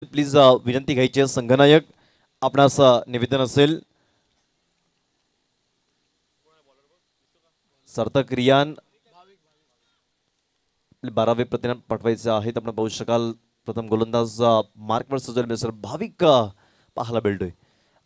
Please विनंती घ्यायची आहे संघनायक आपणास निवेदन असेल सार्थक रियान 12वे प्रतिमान पाठवायचे आहेत. आपण पाहू शकाल प्रथम गोलंदाज मार्कवर सजवले मिस्टर भाविक पाहायला मिळतोय.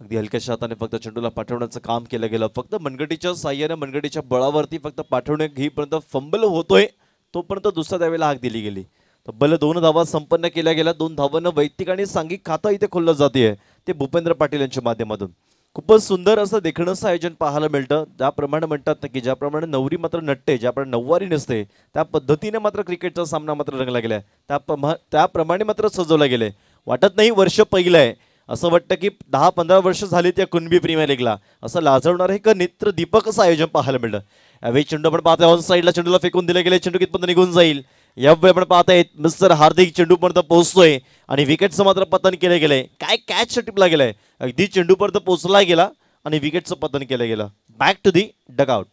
अगदी हलक्याशा हाताने फक्त चेंडूला पाठवण्याचं काम केलं गेलं. फक्त मनगटीच्या साह्याने मनगटीच्या बळावरती फक्त पाठवणे घेईपर्यंत फंबल होतोय तोपर्यंत दुसऱ्या त्यावेळेला हाक दिली गेली. तब्बल 2 धावा संपन्न केल्या गेल्या. 2 धावांना वैयक्तिक आणि सांघिक खातं इथे खोललं जाते ते भूपेंद्र पाटील यांच्या माध्यमातून. खूपच सुंदर असं देखणंचं आयोजन पाहायला मिळतं. ज्याप्रमाणे म्हणतात ना की ज्याप्रमाणे नवरी मात्र नटते, ज्याप्रमाणे नऊवारी नसते, त्या पद्धतीने मात्र क्रिकेटचा सामना मात्र रंगला गेलाय. त्याप्रमाणे मात्र सजवला गेलाय. वाटत नाही वर्ष पहिलं आहे, असं वाटतं की 10-15 वर्ष झाली त्या कुणबी प्रीमियर लीगला. असं लाजवणारं एक नेत्र दीपक असं आयोजन पाहायला मिळतं. यावेळी चेंडू आपण पाहतोय ऑन साईडला चेंडूला फेकून दिले गेले. चेंडू कितपर्यंत निघून जाईल यावेळी आपण पाहताय. मिस्टर हार्दिक चेंडूपर्यंत पोहोचतोय आणि विकेटचं मात्र पतन केलं गेलंय. काय कॅच टिपला गेलाय, अगदी चेंडूपर्यंत पोहोचला गेला आणि विकेटचं पतन केलं गेलं. Back to the dugout.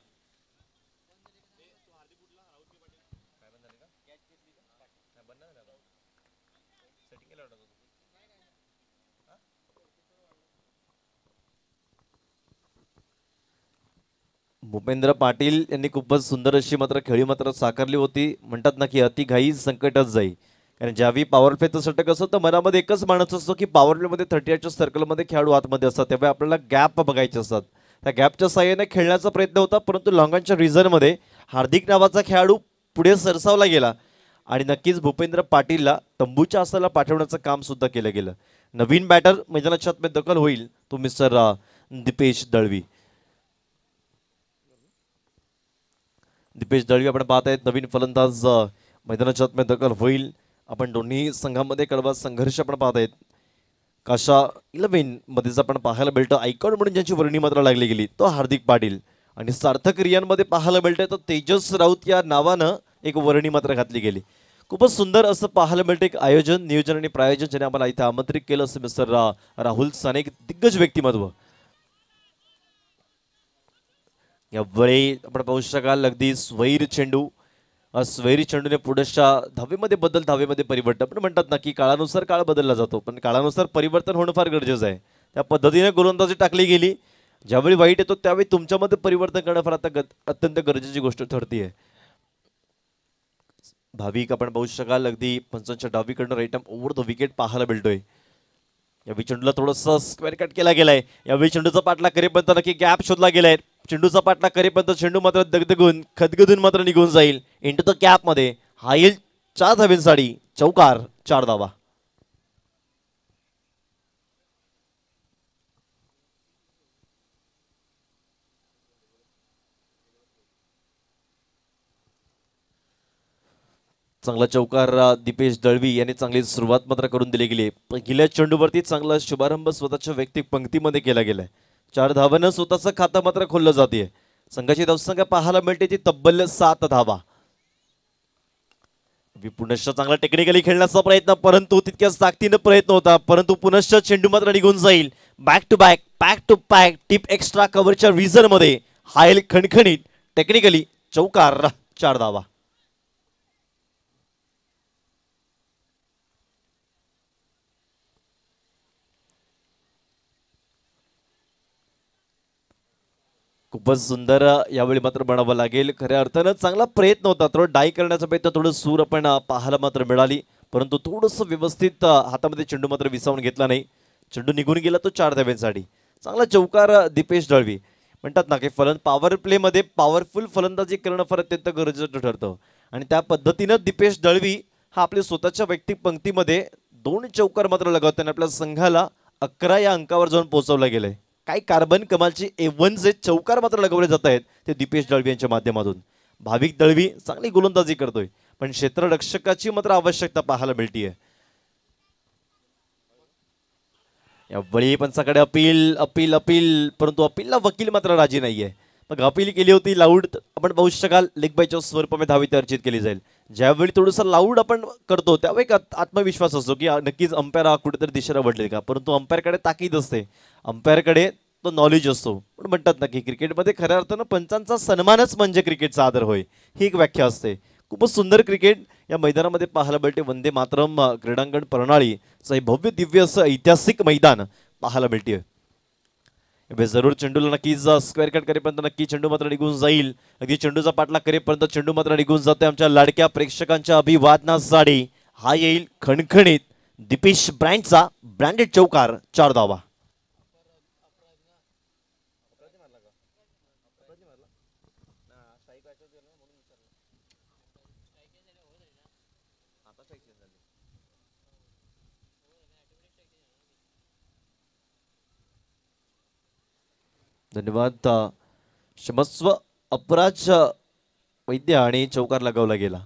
Bhupendra Patil यांनी खूपच सुंदर अशी मात्र खेळी मात्र साकारली होती. म्हणतात ना की अति घाई संकटच जाई. कारण ज्यावेळी पॉवर प्लेचं षटक असतं तर मनामध्ये एकच मानत असतो की पॉवर प्लेमध्ये 38च्या सर्कलमध्ये खेळाडू आतमध्ये असतात, त्यावेळी आपल्याला गॅप बघायचे असतात. त्या गॅपच्या साह्याने खेळण्याचा प्रयत्न होता, परंतु लॉंगांच्या रिझनमध्ये हार्दिक नावाचा खेळाडू पुढे सरसावला गेला आणि नक्कीच भूपेंद्र पाटीलला तंबूच्या आसाला पाठवण्याचं काम सुद्धा केलं गेलं. नवीन बॅटर मैदानाच्या आतमध्ये दखल होईल तो मिस्टर दीपेश दळवी. दीपेश दळवी आपण पाहत आहेत. नवीन फलंदाज मैदानाच्या आतमध्ये दखल होईल. आपण दोन्ही संघामध्ये कडवा संघर्ष आपण पाहत आहेत. काशा 11 मध्येच आपण पाहायला मिळतं आयकॉन म्हणून ज्यांची वर्णी मात्र लागली गेली तो हार्दिक पाटील आणि सार्थक रियानमध्ये पाहायला मिळतंय तर तेजस राऊत या नावानं एक वर्णी मात्र घातली गेली. खूपच सुंदर असं पाहायला मिळतं एक आयोजन, नियोजन आणि प्रायोजन ज्याने आम्हाला इथे आमंत्रित केलं असं मिस्टर राहुल साने, एक दिग्गज व्यक्तिमत्व. यावेळी आपण पाहू शकाल अगदी स्वैर चेंडू. स्वैरी चेंडूने पुढच्या धावेमध्ये बदल, धावेमध्ये परिवर्तन. पण म्हणतात ना की काळानुसार काळ बदलला जातो, पण काळानुसार परिवर्तन होणं फार गरजेचं आहे. त्या पद्धतीने गोलंदाजी टाकली गेली. ज्यावेळी वाईट येतो त्यावेळी तुमच्यामध्ये परिवर्तन करणं फार आता अत्यंत गरजेची गोष्ट ठरते. भाविक आपण पाहू शकाल अगदी पंचांच्या डावीकडनं right arm over the wicket पाहायला मिळतोय. यावेळी चेंडूला थोडंसं स्क्वेअर कट केला गेलाय. यावेळी चेंडूचा पाठला करेपर्यंत नक्की गॅप शोधला गेलाय. चेंडूचा पाठला करेपर्यंत चेंडू मात्र दगदगून खदगदून मात्र निघून जाईल इंटू द कॅप मध्ये. हा येईल 4 धावेंसाठी चौकार, 4 धावा. चांगला चौकार दीपेश दळवी यांनी चांगली सुरुवात मात्र करून दिली गेली. पहिल्या चेंडूवरती चांगला शुभारंभ स्वतःच्या वैयक्तिक पंक्तीमध्ये केला गेलाय. 4 धावांना स्वतःचं खातं मात्र खोललं जाते. संघाची धावसंख्या पाहायला मिळते ती तब्बल 7 धावा. पुनश्च चांगला टेक्निकली खेळण्याचा प्रयत्न, परंतु तितक्याच ताकदीनं प्रयत्न होता, परंतु पुनश्च चेंडू मात्र निघून जाईल. Back to back tip extra कव्हरच्या रिझन मध्ये हायल खणखणीत टेक्निकली चौकार, 4 धावा. खूपच सुंदर यावेळी मात्र म्हणावं लागेल. खऱ्या अर्थानं चांगला प्रयत्न होता. थोडं डाय करण्याचा प्रयत्न, थोडं सूर आपण पाहायला मात्र मिळाली, परंतु थोडंसं व्यवस्थित हातामध्ये चेंडू मात्र विसावून घेतला नाही. चेंडू निघून गेला तो 4 धाव्यांसाठी. चांगला चौकार दीपेश दळवी. म्हणतात ना की पॉवर प्लेमध्ये पॉवरफुल फलंदाजी करणं फार अत्यंत गरजेचं ठरतं आणि त्या पद्धतीनं दीपेश दळवी हा आपल्या स्वतःच्या वैयक्तिक पंक्तीमध्ये 2 चौकार मात्र लगावताना आपल्या संघाला 11 या अंकावर जाऊन पोहोचवला गेलाय. काही कार्बन कमालची A1 जे चौकार मात्र लगवले जात आहेत ते दीपेश दळवी यांच्या माध्यमातून. भाविक दळवी चांगली गोलंदाजी करतोय, पण क्षेत्ररक्षकाची मात्र आवश्यकता पाहायला मिळतीये. यावेळी पंचाकडे अपील अपील अपील, परंतु अपीलला वकील मात्र राजी नाहीये. मग अपील केली होती लाऊड आपण पाहू शकाल लेग बायच्या स्वरूपामध्ये धावी अर्जित केली जाईल. ज्यावेळी थोडंसं लाऊड आपण करतो त्यावेळी एक आत्मविश्वास असतो की नक्कीच अंपायर हा कुठेतरी दिशेला वळले का, परंतु अंपायरकडे ताकीद असते, अंपायरकडे तो नॉलेज असतो. पण म्हणतात ना की क्रिकेटमध्ये खऱ्या अर्थानं पंचांचा सन्मानच म्हणजे क्रिकेटचा आदर होय, ही एक व्याख्या असते. खूपच सुंदर क्रिकेट या मैदानामध्ये पाहायला मिळते वंदे मातरम क्रीडांगण प्रणालीचं हे भव्य दिव्य असं ऐतिहासिक मैदान पाहायला मिळते. जरूर चेंडूला नक्कीच स्क्वेअर कट करेपर्यंत नक्की चेंडू मात्र निघून जाईल. अगदी चेंडूचा पाठलाग करेपर्यंत चेंडू मात्र निघून जाते. आमच्या लाडक्या प्रेक्षकांच्या अभिवादनासाठी हा येईल खणखणीत दीपेश ब्रँडचा ब्रँडेड चौकार 4 धावा. धन्यवाद. क्षमस्व अपराज वैद्य आणि चौकार लगावला गेला.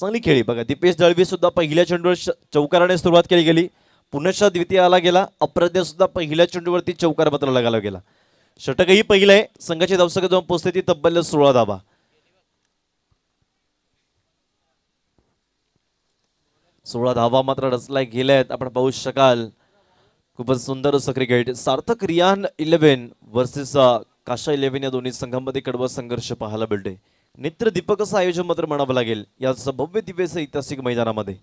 चांगली खेळी बघा. दीपेश दळवी सुद्धा पहिल्या चेंडूवर चौकाराने सुरुवात केली गेली. पुनश्च द्वितीयाला गेला. अपराध्य सुद्धा पहिल्या चेंडूवरती चौकार मात्र लगावला गेला. षटकही पहिलं आहे. संघाची धावसंख्या जाऊन पोहोचते ती तब्बल 16 धावा. 16 धावा मात्र रचल्या गेल्यात. आपण पाहू शकाल खूपच सुंदर असं क्रिकेट. सार्थक रियान 11 वर्सेस काशा 11 या दोन्ही संघांमध्ये कडवा संघर्ष पाहायला मिळते. नेत्रदीपक असं आयोजन मात्र म्हणावं लागेल या भव्य दिव्य ऐतिहासिक मैदानामध्ये.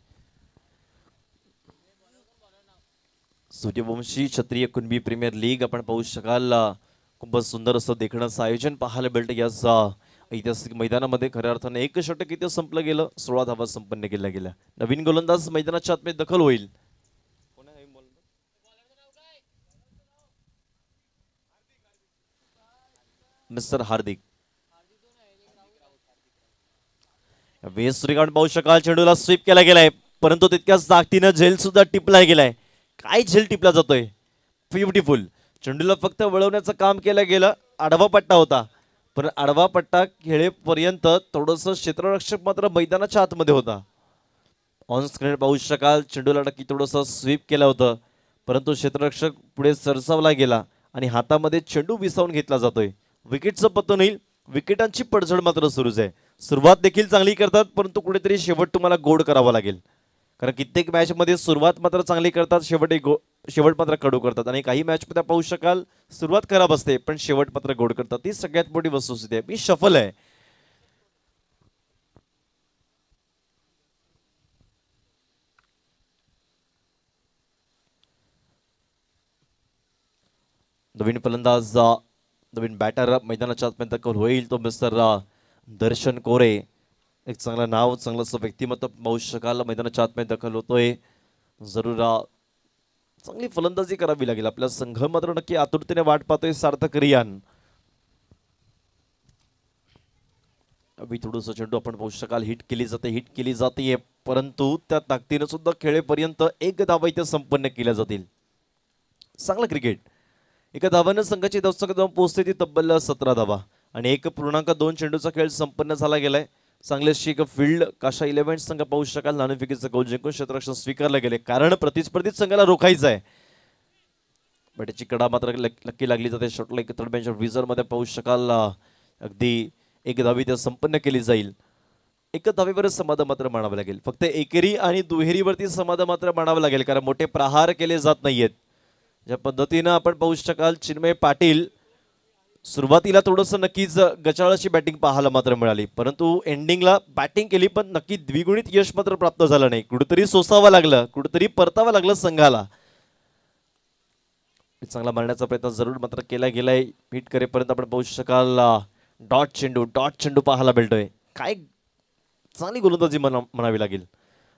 सूर्यवंशी क्षत्रिय कुणबी प्रीमियर लीग आपण पाहू शकाल खूपच सुंदर असं देखण्याचं आयोजन पाहायला मिळतं या ऐतिहासिक मैदानामध्ये. खऱ्या अर्थाने एक षटक इथे संपलं गेलं. 16 धावा संपन्न केल्या गेल्या. नवीन गोलंदाज मैदानाच्या आतमध्ये दखल होईल. मिस्टर हार्दिक वेस्ट रिकाउंट पाहू शकाल. चेंडूला स्वीप केला गेलाय परंतु तितक्याच ताकदीनं झेल सुद्धा टिपला गेलाय. काय झेल टिपला जातोय. ब्युटिफुल. चेंडूला फक्त वळवण्याचं काम केलं गेलं. आडवा पट्टा होता पण आडवा पट्टा खेळेपर्यंत थोडस क्षेत्ररक्षक मात्र मैदानाच्या आतमध्ये होता. ऑन स्क्रीन पाहू शकाल चेंडूला नक्की थोडस स्वीप केलं होतं परंतु क्षेत्ररक्षक पुढे सरसावला गेला आणि हातामध्ये चेंडू विसावून घेतला जातोय. विकेटचं पतन होईल. विकेटांची पडझड मात्र सुरूच आहे. सुरुवात देखील चांगली करतात परंतु कुठेतरी शेवट तुम्हाला गोड करावा लागेल. कारण कित्येक मॅच मध्ये सुरुवात मात्र चांगली करतात शेवट मात्र कडू करतात. आणि काही मॅच मध्ये पाहू शकाल सुरुवात खराब असते पण शेवट मात्र गोड करतात. ती सगळ्यात मोठी वस्तुस्थिती आहे. मी शफल आहे. नवीन फलंदाज नवीन बॅटर मैदानाच्या आतपर्यंत कल होईल तो मिस्टर दर्शन कोरे. एक चांगलं नाव चांगलं असं व्यक्तिमत्व पाहू शकाल मैदानाच्या आतमध्ये दखल होतोय. जरूर चांगली फलंदाजी करावी लागेल. आपला संघ मात्र नक्की आतुरतेने वाट पाहतोय. सार्थक रियान अभि थोडंसं चेंडू आपण पाहू शकाल हिट केली जाते परंतु त्या ताकदीनं सुद्धा खेळेपर्यंत एक धावा इथे संपन्न केल्या जातील. चांगलं क्रिकेट. एका धावानं संघाची धावसंख्या जाऊन पोहोचते ती तब्बल 17 धावा आणि 1.2 चेंडूचा खेळ संपन्न झाला गेलाय. चांगल्याशी एक फील्ड काशा 11 संघ पाहू शकाल. नाणेफेकीचं गोल जिंकून क्षेत्ररक्षण स्वीकारलं गेले कारण प्रतिस्पर्धीत संघाला रोखायचं आहे. बॅटची कडा मात्र नक्की लागली जाते. शॉटला एक थर्ड बेंच विजर मध्ये पाहू शकाल अगदी एक धावी त्या संपन्न केली जाईल. एक धावीवर समाधान मात्र मानावं लागेल. फक्त एकेरी आणि दुहेरीवरती समाधान मात्र मानावं लागेल कारण मोठे प्रहार केले जात नाहीयेत. ज्या पद्धतीनं आपण पाहू शकाल चिन्मय पाटील सुरुवातीला थोडंसं नक्कीच गचाळ अशी बॅटिंग पाहायला मात्र मिळाली परंतु एंडिंगला बॅटिंग केली पण नक्की द्विगुणित यश मात्र प्राप्त झालं नाही. कुठेतरी सोसावं लागलं कुठेतरी परतावं लागलं संघाला. चांगला मारण्याचा प्रयत्न जरूर मात्र केला गेलाय. हिट करेपर्यंत आपण पाहू शकाल डॉट चेंडू पाहायला मिळतोय. काय चांगली गोलंदाजी म्हणावी लागेल.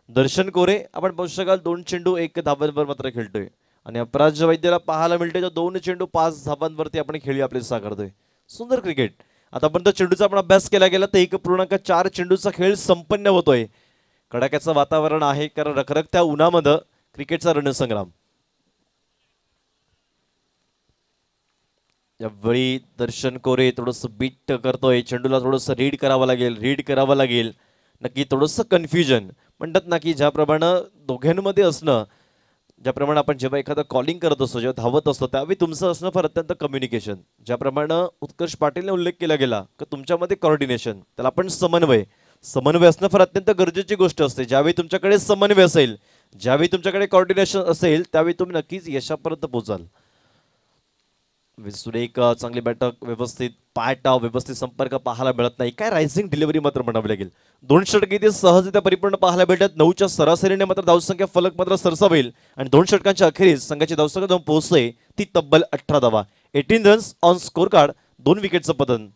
दर्शन कोरे आपण पाहू शकाल 2 चेंडू 1 धावांवर मात्र खेळतोय आणि अपराज वैद्यला पाहायला मिळते 2 चेंडू 5 धावांवरती आपण खेळी आपले साकारतोय. सुंदर क्रिकेट. आतापर्यंत चेंडूचा आपण अभ्यास केला गेला तर 1.4 चेंडूचा खेळ संपन्न होतोय. कडाक्याचं वातावरण आहे कारण रखरखत्या उन्हामध्ये क्रिकेटचा रणसंग्राम. यावेळी दर्शन कोरे थोडंसं बीट करतोय. चेंडूला थोडंसं रीड करावं लागेल. नक्की थोडंसं कन्फ्युजन म्हणतात ना की ज्याप्रमाणे दोघांमध्ये असणं ज्याप्रमाणे आपण जेव्हा एखादं कॉलिंग करत असतो जेव्हा धावत असतो त्यावेळी तुमचं असणं फार अत्यंत कम्युनिकेशन. ज्याप्रमाणे उत्कर्ष पाटीलने उल्लेख केला गेला की तुमच्यामध्ये कॉर्डिनेशन त्याला आपण समन्वय असणं फार अत्यंत गरजेची गोष्ट असते. ज्यावेळी तुमच्याकडे समन्वय असेल ज्यावेळी तुमच्याकडे कॉर्डिनेशन असेल त्यावेळी तुम्ही नक्कीच यशापर्यंत पोहोचाल. सुरेख चांगली बैठक, व्यवस्थित पाठ, व्यवस्थित संपर्क पाहायला मिळत नाही. काय रायझिंग डिलिव्हरी मात्र म्हणावी लागेल. 2 षटके ते सहजरित्या परिपूर्ण पाहायला भेटत. 9च्या सरासरीने मात्र धावसंख्या फलक मात्र सरसावेल आणि 2 षटकांच्या अखेरीस संघाची धावसंख्या जाऊन पोहोचते ती तब्बल 18 धावा. 18 रन्स ऑन स्कोर कार्ड, 2 विकेटचं पतन.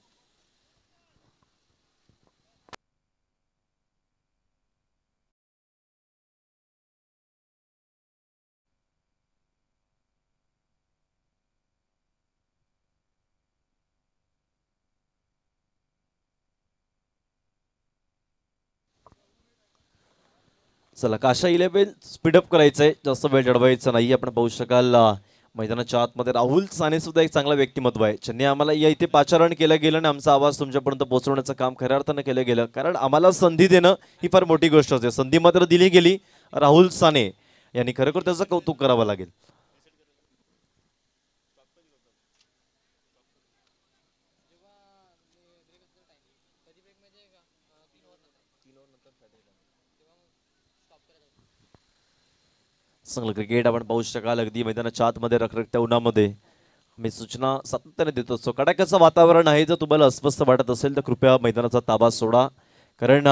चला काशा 11 स्पीडअप करायचंय, जास्त वेळ घडवायचा नाही. आपण पाहू शकाल मैदानाच्या आतमध्ये राहुल साने सुद्धा एक चांगला व्यक्तिमत्व आहे. ज्यांनी आम्हाला या इथे पाचारण केलं गेलं आणि आमचा आवाज तुमच्यापर्यंत पोहोचवण्याचं काम खऱ्या अर्थानं केलं गेलं. कारण आम्हाला संधी देणं ही फार मोठी गोष्ट असते. संधी मात्र दिली गेली. राहुल साने यांनी खरोखर त्याचं कौतुक करावं लागेल. चांगलं क्रिकेट आपण पाहू शकाल. अगदी मैदानाच्या आतमध्ये रखरखत्या उन्हामध्ये मी सूचना सातत्याने देत असतो. कडाक्याचं वातावरण आहे. जर तुम्हाला अस्वस्थ वाटत असेल तर कृपया मैदानाचा ताबा सोडा. कारण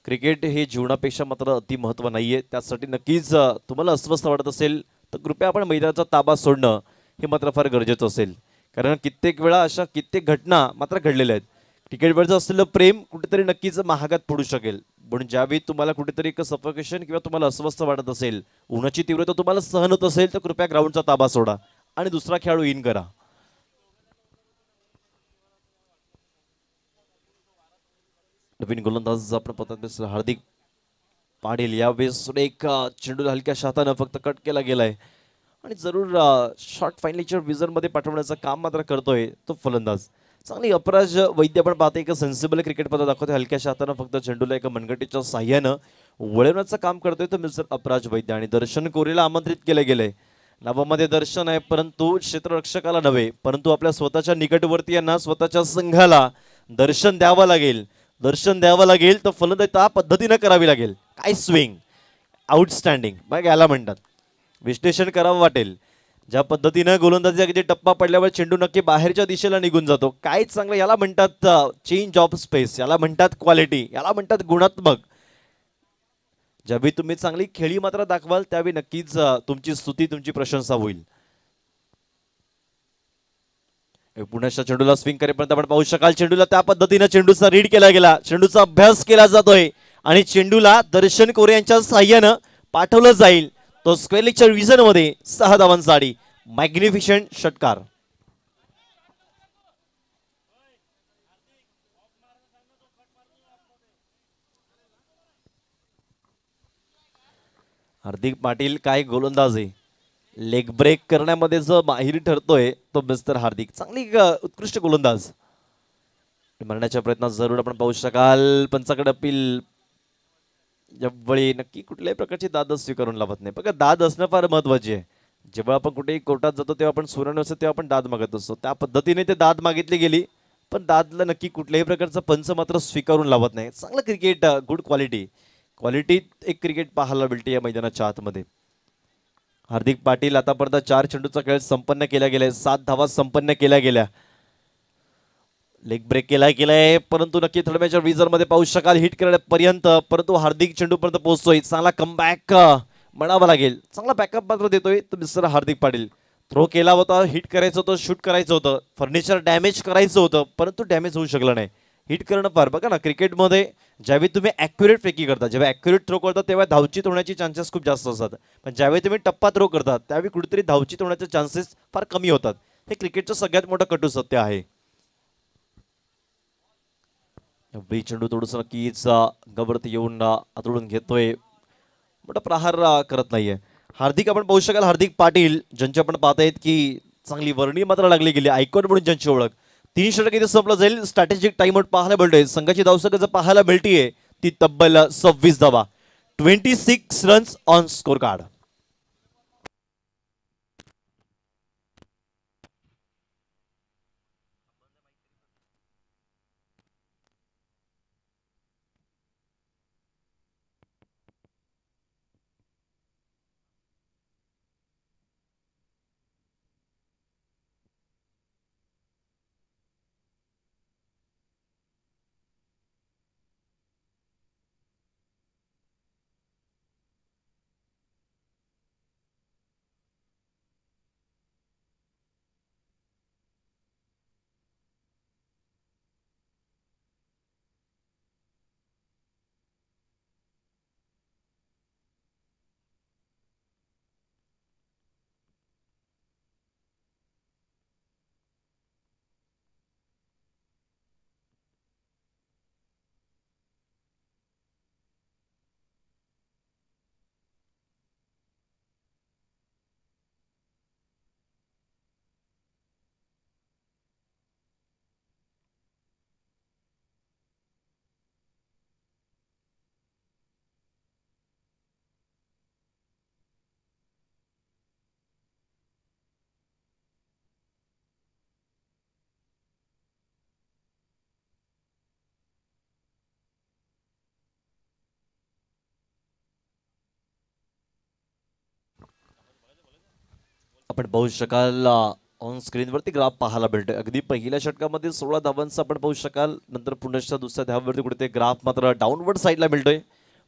क्रिकेट हे जीवनापेक्षा मात्र अति महत्त्व नाही आहे. त्यासाठी नक्कीच तुम्हाला अस्वस्थ वाटत असेल तर कृपया आपण मैदानाचा ताबा सोडणं हे मात्र फार गरजेचं असेल. कारण कित्येक वेळा अशा कित्येक घटना मात्र घडलेल्या आहेत. क्रिकेटवरचं असलेलं प्रेम कुठेतरी नक्कीच महागात पडू शकेल. म्हणून ज्यावेळी तुम्हाला कुठेतरी एक सफोकेशन किंवा तुम्हाला अस्वस्थ वाटत असेल, उन्हाची तीव्रता तुम्हाला सहन होत असेल तर कृपया ग्राउंडचा ताबा सोडा आणि दुसरा खेळाडू इन करा. नवीन गोलंदाज आपण पद्धत हार्दिक पाटील यावेळेस एक चेंडूला हलक्या हातानं फक्त कट केला गेलाय आणि जरूर शॉर्ट फायनलीच्या विजनमध्ये पाठवण्याचं काम मात्र करतोय तो फलंदाज. चांगली अपराज वैद्य पण पाहते एक सेन्सिबल क्रिकेट पद्धत दाखवते. हलक्याशा हातानं फक्त चेंडूला एका मनगटीच्या साह्यानं वळवण्याचं काम करतोय तो मिस्टर अपराज वैद्य. आणि दर्शन कोरेला आमंत्रित केले गेले. नावामध्ये दर्शन आहे परंतु क्षेत्ररक्षकाला नव्हे, परंतु आपल्या स्वतःच्या निकटवर्ती यांना स्वतःच्या संघाला दर्शन द्यावं लागेल. दर्शन द्यावं लागेल तर फलंदाजी त्या पद्धतीनं करावी लागेल. काय स्विंग, आउटस्टँडिंग मग याला म्हणतात. विश्लेषण करावं वाटेल. ज्या पद्धतीनं गोलंदाजी अगदी टप्पा पडल्यावर चेंडू नक्की बाहेरच्या दिशेला निघून जातो. काय चांगलं याला म्हणतात चेंज ऑफ स्पेस, याला म्हणतात क्वालिटी, याला म्हणतात गुणात्मक. ज्यावेळी तुम्ही चांगली खेळी मात्र दाखवाल त्यावेळी नक्कीच तुमची स्तुती तुमची प्रशंसा होईल. पुण्याच्या चेंडूला स्विंग करेपर्यंत आपण पाहू शकाल. चेंडूला त्या पद्धतीने चेंडूचा रीड केला गेला, चेंडूचा अभ्यास केला जातोय आणि चेंडूला दर्शन कोरे यांच्या साह्यानं पाठवलं जाईल. तो स्क्वेअरलेगच्या विजन मध्ये 6 धावांचा आडी. मॅग्निफिशंट षटकार. हार्दिक पाटील काय गोलंदाज आहे. लेग ब्रेक करण्यामध्ये जो माहिरी ठरतोय तो मिस्टर हार्दिक. चांगली उत्कृष्ट गोलंदाज. मारण्याच्या प्रयत्नात जरूर आपण पाहू शकाल. पंचाकडे अपील यावेळी नक्की कुठल्याही प्रकारची दाद स्वीकारून लावत नाही. बघा दाद असणं फार महत्वाची आहे. जेव्हा आपण कुठेही कोर्टात जातो तेव्हा आपण सुनावणी असतो तेव्हा आपण दाद मागत असतो. त्या पद्धतीने ते दाद मागितली गेली पण दादला नक्की कुठल्याही प्रकारचा पंच मात्र स्वीकारून लावत नाही. चांगलं क्रिकेट, गुड क्वालिटी. क्वालिटीत एक क्रिकेट पाहायला मिळते या मैदानाच्या आतमध्ये. हार्दिक पाटील आतापर्यंत 4 चेंडूचा खेळ संपन्न केला गेलाय. 7 धावा संपन्न केल्या गेल्या. लेग ब्रेक केलाय परंतु नक्की थोड्या विजर मध्ये पाहू शकाल हिट करण्यापर्यंत. परंतु हार्दिक चेंडू पर्यंत पोहोचतोय. चांगला कमबॅक म्हणावा लागेल. चांगला बॅकअप मात्र देतोय तर मिस्टर हार्दिक पाटील. थ्रो केला होता, हिट करायचं होतं, शूट करायचं होतं, फर्निचर डॅमेज करायचं होतं परंतु डॅमेज होऊ शकलं नाही. हिट करणं फार बघा ना क्रिकेटमध्ये ज्यावेळी तुम्ही ॲक्युरेट फेकी करता, जेव्हा ॲक्युरेट थ्रो करता तेव्हा धावचीत होण्याची चान्सेस खूप जास्त असतात. पण ज्यावेळी तुम्ही टप्पा थ्रो करता त्यावेळी कुठेतरी धावचीत होण्याचे चान्सेस फार कमी होतात. हे क्रिकेटचं सगळ्यात मोठं कटू सत्य आहे. चेंडू थोडस नक्कीच अंगावरती येऊन आतडून घेतोय. मोठा प्रहार करत नाहीये. हार्दिक आपण पाहू शकाल. हार्दिक पाटील ज्यांची आपण पाहतायत की चांगली वर्णी मात्र लागली गेली, आयकॉन म्हणून ज्यांची ओळख. 3 षटक इथे संपलं जाईल. स्ट्रॅटेजिक टाइम आउट पाहायला मिळतोय. संघाची धावसंख्या जर पाहायला मिळतीये ती तब्बल 26 धावा. 26 रन्स ऑन स्कोर कार्ड. आपण पाहू शकाल ऑन स्क्रीनवरती ग्राफ पाहायला भेटतोय. अगदी पहिल्या षटकामध्ये 16 धावांचा आपण पाहू शकाल. नंतर पुनश्च दुसऱ्या धावावरती कुठे ग्राफ मात्र डाऊनवर्ड साईडला मिळतोय.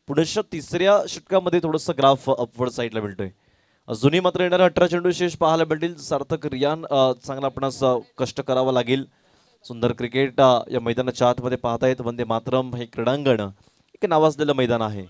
पुनश्च तिसऱ्या षटकामध्ये थोडंसं ग्राफ अपवर्ड साईडला मिळतोय. अजूनही मात्र येणारा 18 चेंडू विशेष पाहायला भेटेल. सार्थक रियान चांगला आपणास कष्ट करावं लागेल. सुंदर क्रिकेट या मैदानाच्या आतमध्ये पाहतायत. वंदे मातरम हे क्रीडांगण एक नावाजलेलं मैदान आहे.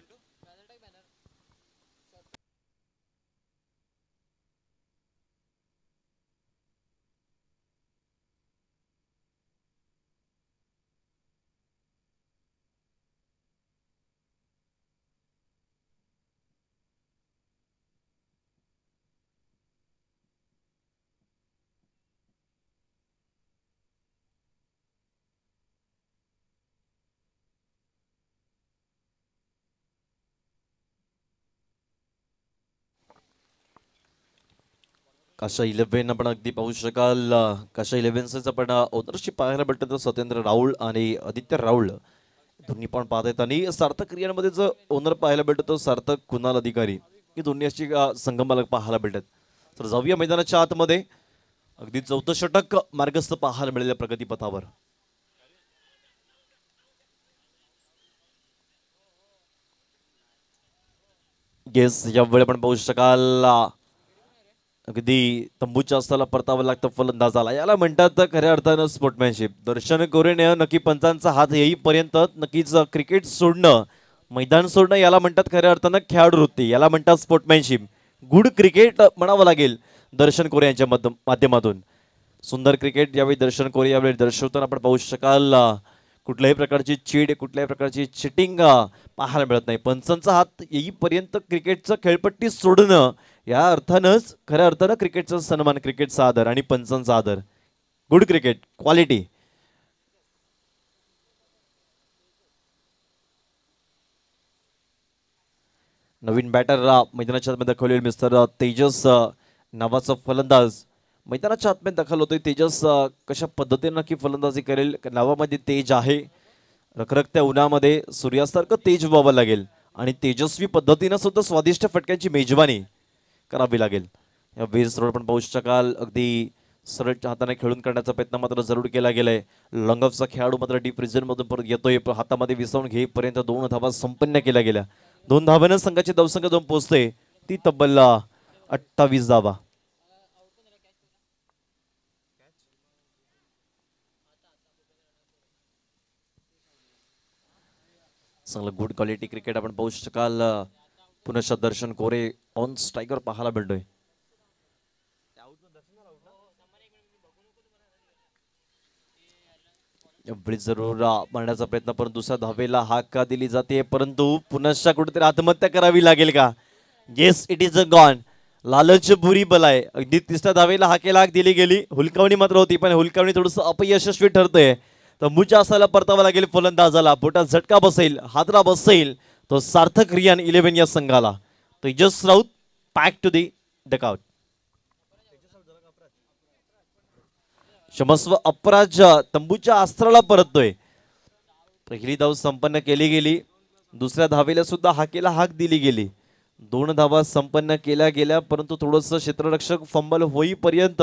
काशा 11 आपण अगदी पाहू शकाल. काशा 11च आपण ओनरशिप पाहायला भेटतं. सत्येंद्र राऊळ आणि आदित्य राऊळ दोन्ही पण पाहतायत. आणि सार्थक क्रियांमध्ये जो ओनर पाहायला भेटतो सार्थक कुणाल अधिकारी ही दोन्ही अशी संगम पाहायला भेटत. तर जाऊया मैदानाच्या आतमध्ये. अगदी 4थं षटक मार्गस्थ पाहायला मिळालेल्या प्रगतीपथावर. गेस यावेळी आपण पाहू शकाल अगदी तंबूच्या असताना परतावं लागतं फलंदाजाला. याला म्हणतात खऱ्या अर्थानं स्पोर्टमॅनशिप. दर्शन कोरेने नक्की पंचांचा हात येईपर्यंत नक्कीच क्रिकेट सोडणं, मैदान सोडणं याला म्हणतात खऱ्या अर्थानं खेळाडू वृत्ती. याला म्हणतात स्पोर्टमॅनशिप. गुड क्रिकेट म्हणावं लागेल दर्शन कोरे यांच्या माध्यमातून. सुंदर क्रिकेट यावेळी दर्शन कोरे यावेळी दर्शवताना आपण पाहू शकाल. कुठल्याही प्रकारची चीड, कुठल्याही प्रकारची चिटिंग पाहायला मिळत नाही. पंचांचा हात येईपर्यंत क्रिकेटचं खेळपट्टी सोडणं या अर्थानंच खऱ्या अर्थानं क्रिकेटचा सन्मान, क्रिकेटचा आदर आणि पंचांचा आदर. Good cricket quality. नवीन बॅटर मैदानाच्या आतमध्ये दाखवलेले मिस्टर तेजस नावाचा फलंदाज मैदानाच्या आतमध्ये दाखल होतोय. तेजस कशा पद्धतीने नक्की फलंदाजी करेल. नावामध्ये तेज आहे. रखरखत्या उन्हामध्ये सूर्यासारखं तेज व्हावं लागेल आणि तेजस्वी पद्धतीनं सुद्धा स्वादिष्ट फटक्यांची मेजवानी करावी लागेल. या बेस रोड पण पाहू शकाल. अगदी सरळ हाताने खेळून करण्याचा प्रयत्न मात्र जरूर केला गेलाय. लॉंगऑफचा खेळाडू मात्र डीप रिजन मधून परत येतोय. हातामध्ये विसवून घेईपर्यंत 2 धावा संपन्न केल्या गेल्या. 2 धाव्यानं संघाची धावसंख्या जाऊन पोहोचते ती तब्बल 28 धावा. चांगलं गुड क्वालिटी क्रिकेट आपण पाहू शकाल. पुनश्च दर्शन कोरे ऑन स्ट्रायकर पाहायला भेटतोय. जरूर मारण्याचा प्रयत्न, परंतु दुसऱ्या धावेला हाक का दिली जाते, परंतु पुनश्च कुठेतरी आत्महत्या करावी लागेल का? Yes, it is a gone. लालच बुरी बलाय. अगदी तिसऱ्या धावेला हाकेला हाक दिली गेली. हुलकावणी मात्र होती, पण हुलकावणी थोडंसं अपयशस्वी ठरतंय. तंबूच्या असायला परतावा लागेल फलंदाजाला. बोटात झटका बसेल, हादरा बसेल तो सार्थक रियान 11 या संघाला. Tejas Raut back to the dugout. क्षमस्व अपराज तंबूच्या अस्त्राला परततोय. पहिली धाव संपन्न केली गेली. दुसऱ्या धावेला सुद्धा हाकेला हाक दिली गेली. 2 धावा संपन्न केल्या गेल्या, परंतु थोडंसं क्षेत्ररक्षक फंबल होईपर्यंत,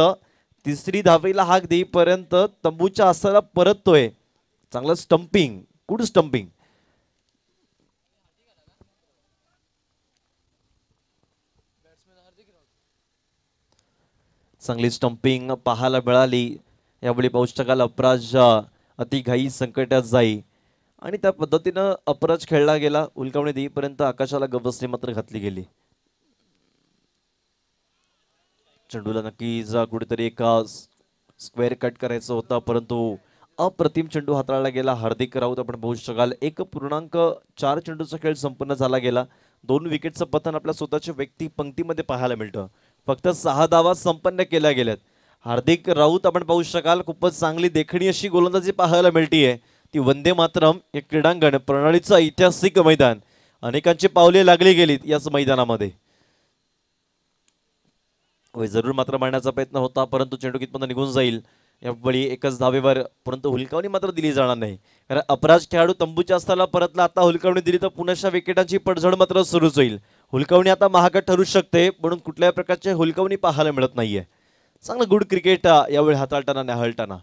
तिसरी धावेला हाक देईपर्यंत तंबूच्या अस्त्राला परततोय. चांगलं स्टंपिंग, गुड स्टंपिंग. चांगली स्टंपिंग पाहायला मिळाली. यावेळी पाहू शकाल अपराज अतिघाई संकटात जाई आणि त्या पद्धतीनं अपराज खेळला गेला. उलकावणी देईपर्यंत आकाशाला गवसणी मात्र घातली गेली. चेंडूला नक्कीच कुठेतरी एक स्क्वेअर कट करायचं होता, परंतु अप्रतिम चेंडू हाताळला गेला. हार्दिक राऊत आपण पाहू शकाल 1.4 चेंडूचा खेळ संपन्न झाला गेला. 2 विकेटचं पतन आपल्या स्वतःच्या व्यक्ती पंक्तीमध्ये पाहायला मिळतं. फक्त 6 धावा संपन्न केल्या गेल्यात. हार्दिक राऊत आपण पाहू शकाल खूपच चांगली देखणी अशी गोलंदाजी पाहायला मिळतीये. ती वंदे मातरम हे क्रीडांगण प्रणालीचं ऐतिहासिक मैदान. अनेकांची पावले लागली गेलीत याच मैदानामध्ये. जरूर मात्र मारण्याचा प्रयत्न होता, परंतु चेंडू कितपर्यंत निघून जाईल यावेळी एकच धावेवर, परंतु हुलकावणी मात्र दिली जाणार नाही. कारण अपराज खेळाडू तंबूच्या असताना परतला. आता हुलकावणी दिली तर पुन्हा विकेटांची पडझड मात्र सुरूच होईल. हुलकावणी आता महागत ठरू शकते, म्हणून कुठल्याही प्रकारचे हुलकावणी पाहायला मिळत नाहीये. चांगलं गुड क्रिकेट यावेळी हाताळताना न्याहाळताना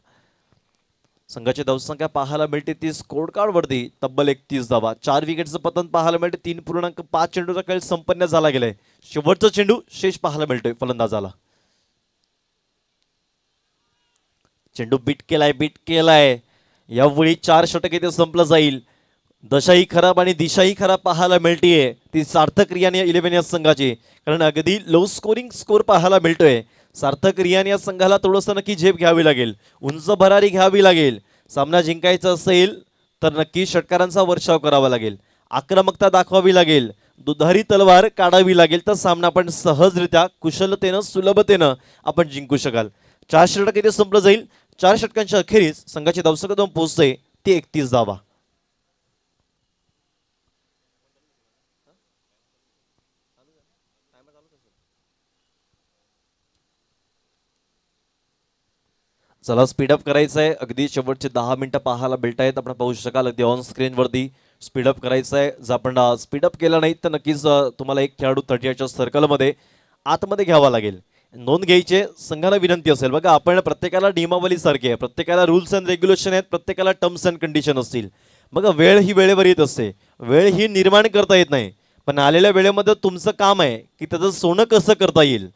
संघाची धावसंख्या पाहायला मिळते ती स्कोर कार्ड वरती तब्बल 31 धावा. 4 विकेटचं पतन पाहायला मिळते. 3.5 चेंडूचा खेळ संपन्न झाला गेलाय. शेवटचा चेंडू शेष पाहायला मिळतोय फलंदाजाला. चेंडू बीट केलाय यावेळी 4 षटक इथे संपलं जाईल. दशाही खराब आणि दिशाही खराब पाहायला मिळतीये ती सार्थक रियान या 11 या संघाची, कारण अगदी लो स्कोरिंग स्कोर पाहायला मिळतोय. सार्थक रियान या संघाला थोडंसं नक्की झेप घ्यावी लागेल, उंच भरारी घ्यावी लागेल. सामना जिंकायचा असेल तर नक्की षटकारांचा वर्षाव करावा लागेल, आक्रमकता दाखवावी लागेल, दुधारी तलवार काढावी लागेल, तर सामना आपण सहजरित्या कुशलतेनं सुलभतेनं आपण जिंकू शकाल. 4 षटक इथे संपलं जाईल. 4 षटकांच्या अखेरीस संघाची धावसंख्या जाऊन पोहोचते ती 31 धावा. चला स्पीडअप करायचं आहे. अगदी शेवटचे 10 मिनिटं पाहायला भेटतायत. आपण पाहू शकाल अगदी ऑन स्क्रीनवरती स्पीडअप करायचं आहे. जर आपण स्पीडअप केलं नाही तर नक्कीच तुम्हाला एक खेळाडू 38च्या सर्कलमध्ये आतमध्ये घ्यावा लागेल. नोंद घ्यायचे संघाला विनंती असेल. बघा आपण प्रत्येकाला नियमावली सारखी आहे, प्रत्येकाला रूल्स अँड रेग्युलेशन आहेत, प्रत्येकाला टर्म्स अँड कंडिशन असतील. बघा वेळ ही वेळेवर येत असते, वेळ ही निर्माण करता येत नाही, पण आलेल्या वेळेमध्ये तुमचं काम आहे की त्याचं सोनं कसं करता येईल.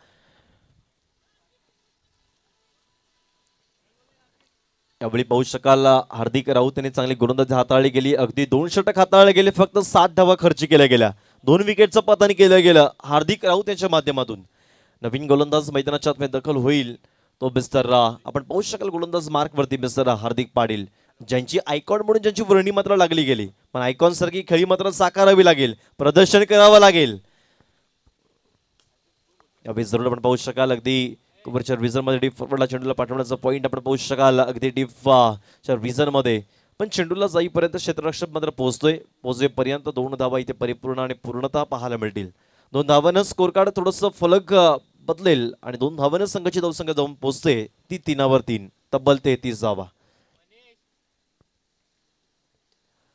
यावेळी पाहू शकाल हार्दिक राऊत यांनी चांगली गोलंदाजी हाताळली गेली. अगदी 2 षटक हाताळले गेले, फक्त 7 धावा खर्च केल्या गेल्या, 2 विकेटचं पतन केलं गेलं हार्दिक राऊत यांच्या माध्यमातून. नवीन गोलंदाज मैदानाच्या आतमध्ये दाखल होईल तो मिस्टर आपण पाहू शकाल गोलंदाज मार्कवरती मिस्टर हार्दिक पाटील, ज्यांची आयकॉन म्हणून ज्यांची वर्णी मात्र लागली गेली, पण आयकॉन सारखी खेळी मात्र साकारावी लागेल, प्रदर्शन करावं लागेल. यावेळी जरूर आपण पाहू शकाल अगदी वरच्या विजनमध्ये डीप फॉरवर्डला चेंडूला पाठवण्याचा पॉईंट आपण पाहू शकाल अगदी डीपच्या विजनमध्ये, पण चेंडूला जाईपर्यंत क्षेत्ररक्षक मात्र पोहोचेपर्यंत 2 धावा इथे परिपूर्ण आणि पूर्णता पाहायला मिळतील. 2 धावानं स्कोर कार्ड थोडंसं फलक बदलेल आणि 2 धावानं संघाची धावसंख्या जाऊन पोहोचते ती 3 तब्बल 33 धावा.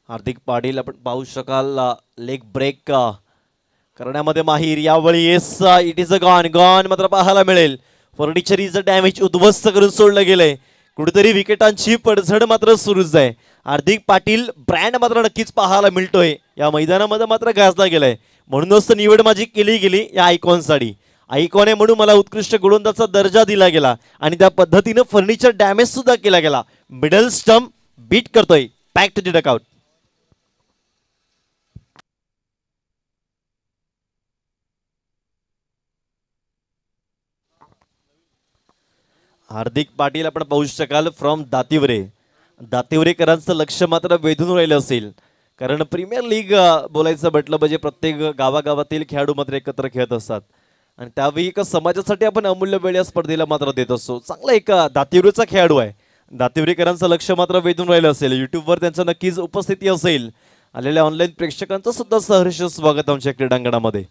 हार्दिक पाटील आपण पाहू शकाल लेग ब्रेक करण्यामध्ये माहीर. यावेळी yes it is a gone मात्र पाहायला मिळेल. फर्निचर इज अ डॅमेज, उद्ध्वस्त करून सोडलं गेलंय. कुठेतरी विकेटांची पडझड मात्र सुरूच आहे. हार्दिक पाटील ब्रँड मात्र नक्कीच पाहायला मिळतोय या मैदानामध्ये मात्र गाजला गेलाय. म्हणूनच निवड माझी केली गेली या आयकॉनसाठी. आयकॉन आहे म्हणून मला उत्कृष्ट गोलंदाजाचा दर्जा दिला गेला आणि त्या पद्धतीनं फर्निचर डॅमेज सुद्धा केला गेला. मिडल स्टंप बीट करतोय, बॅक टू द डकआउट. हार्दिक पाटील आपण पाहू शकाल फ्रॉम दातिवरेकरांचं लक्ष मात्र वेधून राहिलं असेल, कारण प्रीमियर लीग बोलायचं म्हटलं म्हणजे प्रत्येक गावागावातील खेळाडू मात्र एकत्र खेळत असतात आणि त्यावेळी एका समाजासाठी आपण अमूल्य वेळ या स्पर्धेला मात्र देत असतो. चांगला एक दातिवरेचा खेळाडू आहे. दातिवरेकरांचं लक्ष मात्र वेधून राहिलं असेल. युट्यूबवर त्यांचं नक्कीच उपस्थिती असेल. आलेल्या ऑनलाईन प्रेक्षकांचं सुद्धा सहर्ष स्वागत आमच्या क्रीडांगणामध्ये.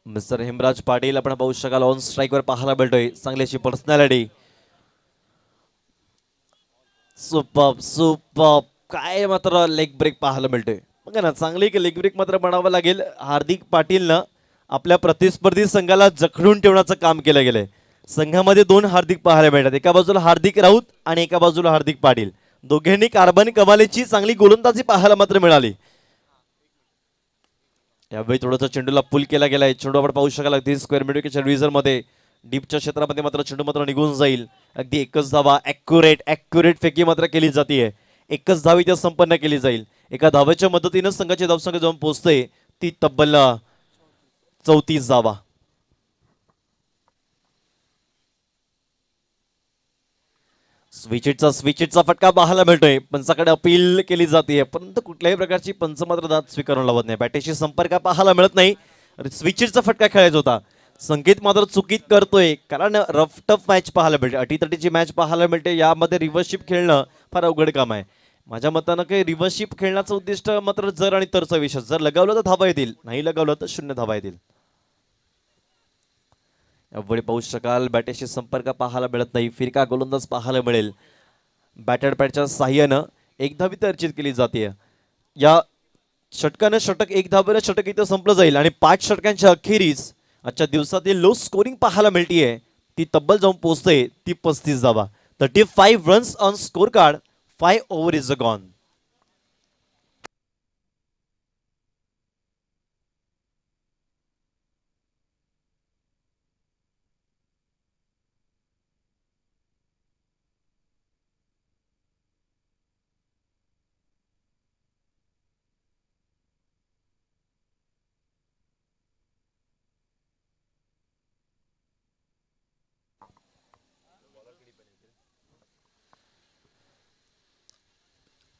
मिस्टर हेमराज पाटील आपण पाहू शकाल ऑन स्ट्राईकवर पाहायला मिळतोय. चांगली अशी पर्सनॅलिटी. सुपर काय मात्र लेग ब्रेक पाहायला मिळतोय. बघा ना चांगली लेग ब्रेक मात्र बनावं लागेल. हार्दिक पाटीलनं आपल्या प्रतिस्पर्धी संघाला जखडून ठेवण्याचं काम केलं गेलंय. संघामध्ये 2 हार्दिक पाहायला मिळतात, एका बाजूला हार्दिक राऊत आणि एका बाजूला हार्दिक पाटील. दोघांनी कार्बन कमालीची चांगली गोलंदाजी पाहायला मात्र मिळाली. यावेळी थोडासा चेंडूला पुल केला गेलाय. चेंडू आपण पाहू शकाल अगदी स्क्वेअर मिडविकेटच्या रिव्हिजनमध्ये डीपच्या क्षेत्रामध्ये मात्र चेंडू मात्र निघून जाईल. अगदी एकच धावा ॲक्युरेट फेकी मात्र केली जाते. एकच धाव इथे संपन्न केली जाईल. एका धावेच्या मदतीनं संघाची धावसंख्या जाऊन पोहोचते ती तब्बल 34 धावा. स्विचिटचा फटका पाहायला मिळतोय. पंचाकडे अपील केली जाते, परंतु कुठल्याही प्रकारची पंच मात्र दाद स्वीकारून लावत नाही. बॅटेशी संपर्क पाहायला मिळत नाही. स्विचिटचा फटका खेळायचा होता. संकेत मात्र चुकीत करतोय, कारण रफ टफ मॅच पाहायला मिळते, अटीतटीची मॅच पाहायला मिळते. यामध्ये रिव्हर्सशिप खेळणं फार अवघड काम आहे. माझ्या मतानं काही रिव्हर्सशिप खेळण्याचं उद्दिष्ट मात्र जर आणि तरचा विषय. जर लगावलं तर धावा येतील, नाही लगावलं तर 0 धावा येतील. यावेळी पाहू शकाल बॅटेशी संपर्क पाहायला मिळत नाही, फिरका गोलंदाज पाहायला मिळेल. बॅटर पॅडच्या साह्यानं एक धाव इथं अर्जित केली जाते. या षटकानं षटक एक धावेनं षटक इथं संपलं जाईल आणि 5 षटकांच्या अखेरीस आजच्या दिवसातील लो स्कोरिंग पाहायला मिळतीये. ती तब्बल जाऊन पोहोचते ती 35 धावा. 35 runs on score card, 5 over is gone.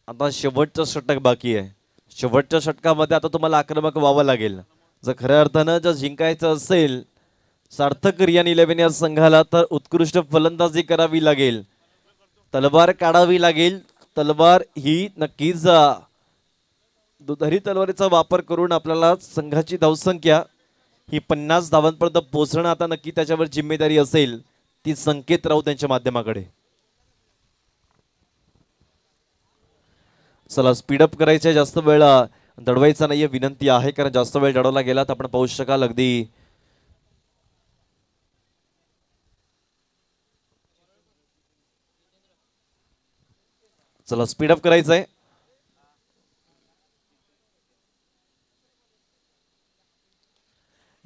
आता शेवटचं षटक बाकी आहे. शेवटच्या षटकामध्ये आता तुम्हाला आक्रमक व्हावं लागेल. जर खऱ्या अर्थानं जर जिंकायचं असेल सार्थक रियान 11 या संघाला तर उत्कृष्ट फलंदाजी करावी लागेल, तलवार काढावी लागेल. तलवार ही नक्कीच दुधारी तलवारीचा वापर करून आपल्याला संघाची धावसंख्या ही 50 धावांपर्यंत पोहोचणं आता नक्की त्याच्यावर जिम्मेदारी असेल. ती संकेत राहू त्यांच्या माध्यमाकडे. चला स्पीडअप करायचंय, जास्त वेळ दडवायचा नाहीये विनंती आहे, कारण जास्त वेळ दडवला गेला तर आपण पाहू शकाल अगदी चला स्पीडअप करायचंय.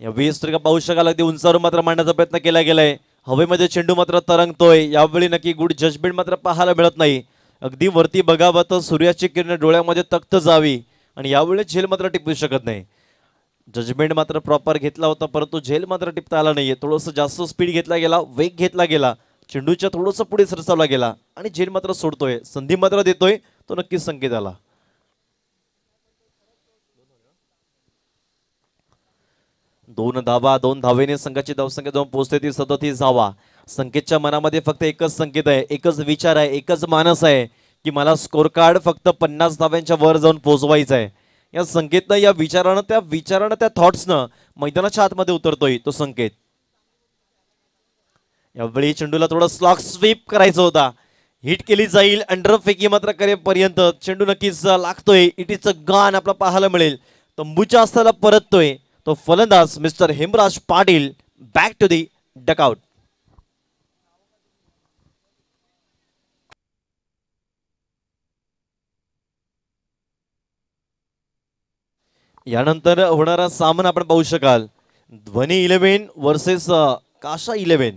या 20 का पाहू शकाल अगदी उंचावर मात्र मांडण्याचा प्रयत्न केला गेलाय. हवेमध्ये चेंडू मात्र तरंगतोय. यावेळी नक्की गुड जजमेंट मात्र पाहायला मिळत नाही. अगदी वरती बघावं तर सूर्याची किरण डोळ्यामध्ये तख्त जावी आणि यावेळी झेल मात्र टिपू शकत नाही. जजमेंट मात्र प्रॉपर घेतला होता परंतु झेल मात्र टिपता आला नाहीये. थोडंसं जास्त स्पीड घेतला गेला, वेग घेतला गेला, चेंडूच्या थोडंसं पुढे सरसावला गेला आणि झेल मात्र सोडतोय, संधी मात्र देतोय, तो नक्कीच संकेत आला. 2 धावा, 2 धावेने संघाची धावसंख्या जाऊन पोहोचते ती 37 धावा. संकेतच्या मनामध्ये फक्त एकच संकेत आहे, एकच विचार आहे, एकच मानस आहे की मला स्कोर कार्ड फक्त 50 धाव्यांच्या वर जाऊन पोहोचवायचं आहे. या संकेतनं, या विचारानं त्या थॉट्सनं मैदानाच्या आतमध्ये उतरतोय तो संकेत. यावेळी चेंडूला थोडं स्लॉक स्वीप करायचा होता, हिट केली जाईल. अंडर फेकी मात्र करेपर्यंत चेंडू नक्कीच लागतोय. इट इज अ गन आपला पाहायला मिळेल. तंबूच्या अस्ताला परततोय तो फलंदाज mister Hemraj Patil. Back to the dugout. यानंतर होणारा सामना आपण पाहू शकाल, ध्वनी 11 वर्सेस काशा 11.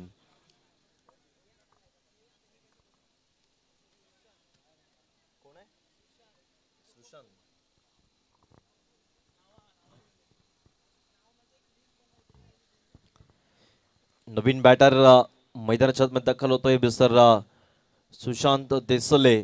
नवीन बॅटर मैदानाच्या आतमध्ये दाखल होतोय मिस्टर सुशांत देसले.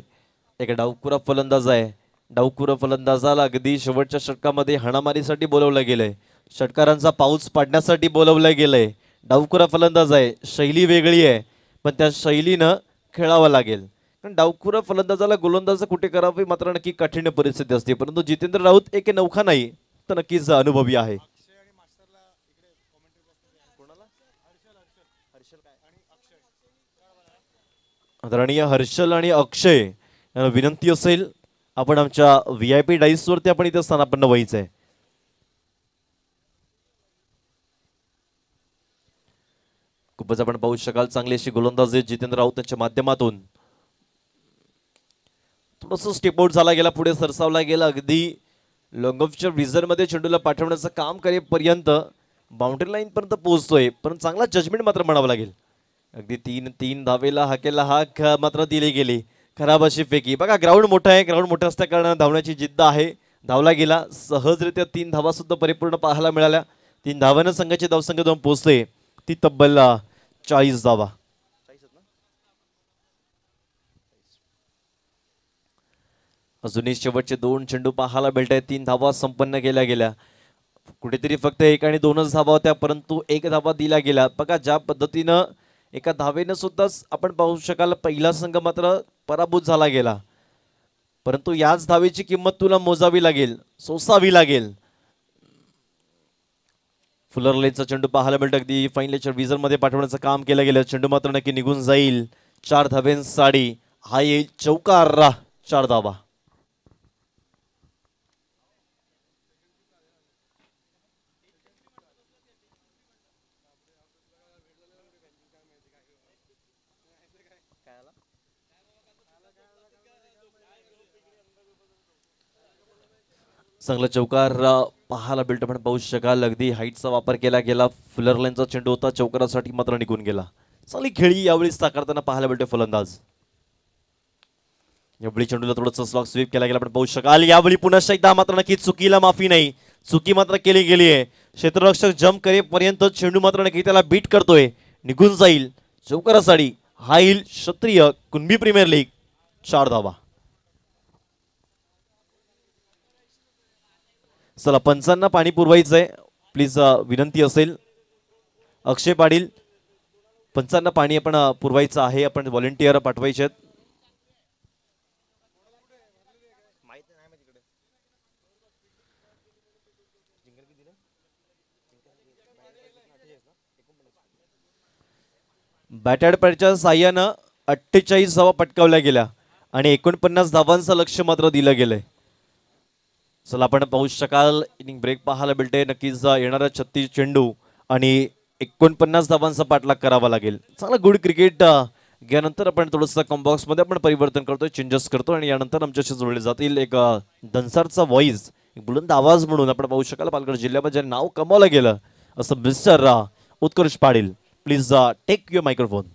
एक डावखुरा फलंदाज आहे. डावखुरा फलंदाजाला अगदी शेवटच्या षटकामध्ये हाणामारीसाठी बोलवलं गेलंय, षटकारांचा पाऊस पाडण्यासाठी बोलवलं गेलंय. डावखुरा फलंदाज आहे, शैली वेगळी आहे, पण त्या शैलीनं खेळावं लागेल. कारण डावखुरा फलंदाजाला गोलंदाज कुठे करावी मात्र नक्की कठीण परिस्थिती असते, परंतु जितेंद्र राऊत एक नौखा नाही तर नक्कीच अनुभवी आहे. आदरणीय हर्षल आणि अक्षय यांना विनंती असेल, आपण आमच्या VIP डाईस वरती आपण इथे स्थानापन्न व्हायचंय. खूपच आपण पाहू शकाल चांगली अशी गोलंदाजी जितेंद्र राऊत यांच्या माध्यमातून. थोडस स्टेप आउट झाला गेला, पुढे सरसावला गेला, अगदी लॉंग ऑफच्या विजर मध्ये चेंडूला पाठवण्याचं काम करेपर्यंत बाउंड्री लाईन पर्यंत पोहोचतोय, पण चांगला जजमेंट मात्र म्हणावं लागेल. अगदी 3 धावेला हाकेला हाक मात्र दिली गेली. खराब अशी फेकी. बघा ग्राउंड मोठं आहे, ग्राउंड मोठं असल्या कारणाने धावण्याची जिद्द आहे. धावला गेला सहजरित्या, 3 धावा सुद्धा परिपूर्ण पाहायला मिळाल्या. 3 धावांना संघाची धावसंख्या जाऊन पोहोचते ती तब्बल 40 धावा. अजूनही शेवटचे 2 चेंडू पाहायला मिळत आहेत. 3 धावा संपन्न केल्या गेल्या. कुठेतरी फक्त 1 आणि 2च धावा होत्या, परंतु 1 धावा दिला गेला. बघा ज्या पद्धतीनं एका धावेनं सुद्धा आपण पाहू शकाल पहिला संघ मात्र पराभूत झाला गेला, परंतु याच धावेची किंमत तुला मोजावी लागेल, सोसावी लागेल. फुलर लेनचा चेंडू पाहायला मिळतो अगदी फाईन लेचर विजर मध्ये पाठवण्याचं काम केलं गेलं. चेंडू मात्र नक्की निघून जाईल. 4 धाब्यांसाठी हा येईल चौकार. 4 धावा. चांगला चौकार पाहायला मिळतो. पण पाहू शकाल अगदी हाईटचा वापर केला गेला. फुलर लाईनचा चेंडू होता, चौकारासाठी मात्र निघून गेला. चांगली खेळी यावेळी साकारताना पाहायला मिळते फलंदाज. यावेळी चेंडूला थोडंसं स्लॉग स्वीप केला गेला. पण पाहू शकाल यावेळी पुन्हा एकदा मात्र नक्की चुकीला माफी नाही. चुकी मात्र केली गेली आहे. क्षेत्ररक्षक जम्प करेपर्यंत चेंडू मात्र नक्की त्याला बीट करतोय. निघून जाईल चौकारासाठी हा येईल क्षत्रिय कुणबी प्रीमियर लीग. 4 धावा. चला पंचांना पाणी पुरवायचंय प्लीज, विनंती असेल. अक्षय पाटील पंचांना पाणी आपण पुरवायचं आहे. आपण व्हॉलेंटियर पाठवायचे आहेत. बॅटॅड पॅडच्या साह्यानं 48 धावा पटकावल्या गेल्या आणि 49 धावांचं लक्ष मात्र दिलं गेलंय. चला आपण पाहू शकाल इनिंग ब्रेक पाहायला मिळते. नक्कीच येणारा 36 चेंडू आणि 49 धावांचा पाठलाग करावा लागेल. चांगला गुड क्रिकेट यानंतर आपण थोडंसं कॉम्बॉक्स मध्ये आपण परिवर्तन करतोय, चेंजेस करतो आणि यानंतर आमच्याशी जोडले जातील एक दनसारचा व्हॉइस, एक बुलंद आवाज म्हणून आपण पाहू शकाल पालघर जिल्ह्यामध्ये नाव कमावलं गेलं असं mister Utkarsh Patil. Please take your microphone.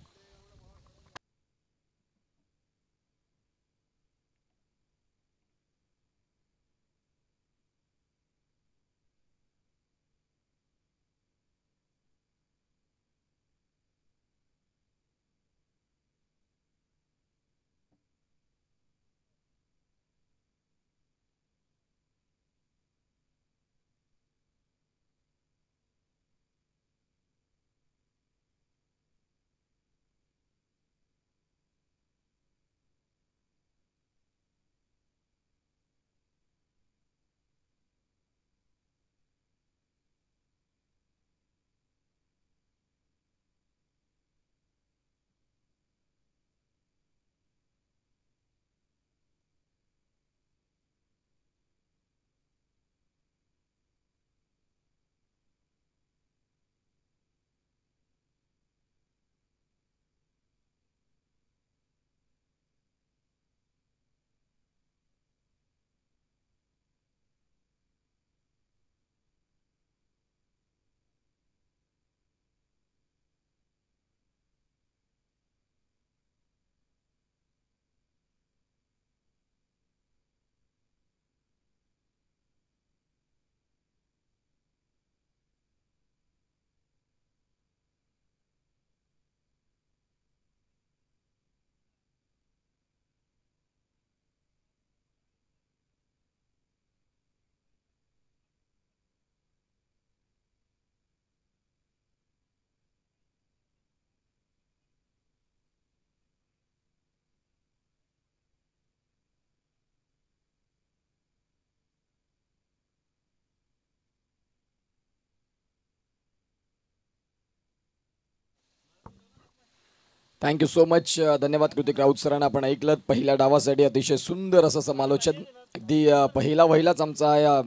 Thank you so much. धन्यवाद कृतिक राऊत सरांना. आपण ऐकलं पहिल्या डावासाठी अतिशय सुंदर असं समालोचन. अगदी पहिलाच आमचा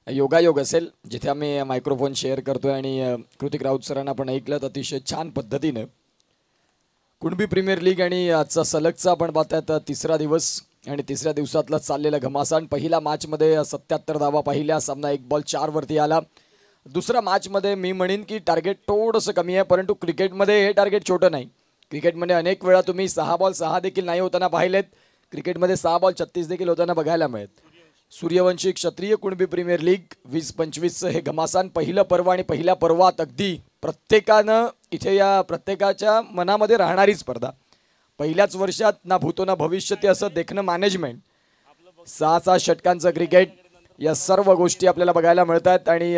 योगायोग असेल जिथे आम्ही मायक्रोफोन शेअर करतोय आणि कृतिक राऊत सरांना आपण ऐकलं अतिशय छान पद्धतीनं. कुणबी प्रीमियर लीग आणि आजचा सलगचा आपण पाहतात तिसरा दिवस आणि तिसऱ्या दिवसातला चाललेला घमासान. पहिल्या मॅचमध्ये 77 धावा पाहिल्या, सामना 1 बॉल 4 वरती आला. दुसऱ्या मॅचमध्ये मी म्हणेन की टार्गेट थोडंसं कमी आहे, परंतु क्रिकेटमध्ये हे टार्गेट छोटं नाही. क्रिकेटमध्ये अनेक वेळा तुम्ही 6 बॉल 6 देखील नाही होताना पाहिलेत. क्रिकेटमध्ये 6 बॉल 36 देखील होताना बघायला मिळत. सूर्यवंशी क्षत्रिय कुणबी प्रीमियर लीग 20-25चं हे घमासान पहिलं पर्व आणि पहिल्या पर्वात अगदी प्रत्येकानं इथे या प्रत्येकाच्या मनामध्ये राहणारी स्पर्धा. पहिल्याच वर्षात ना भूतो ना भविष्य ते असं देखणं मॅनेजमेंट, 6 षटकांचं क्रिकेट, या सर्व गोष्टी आपल्याला बघायला मिळतात. आणि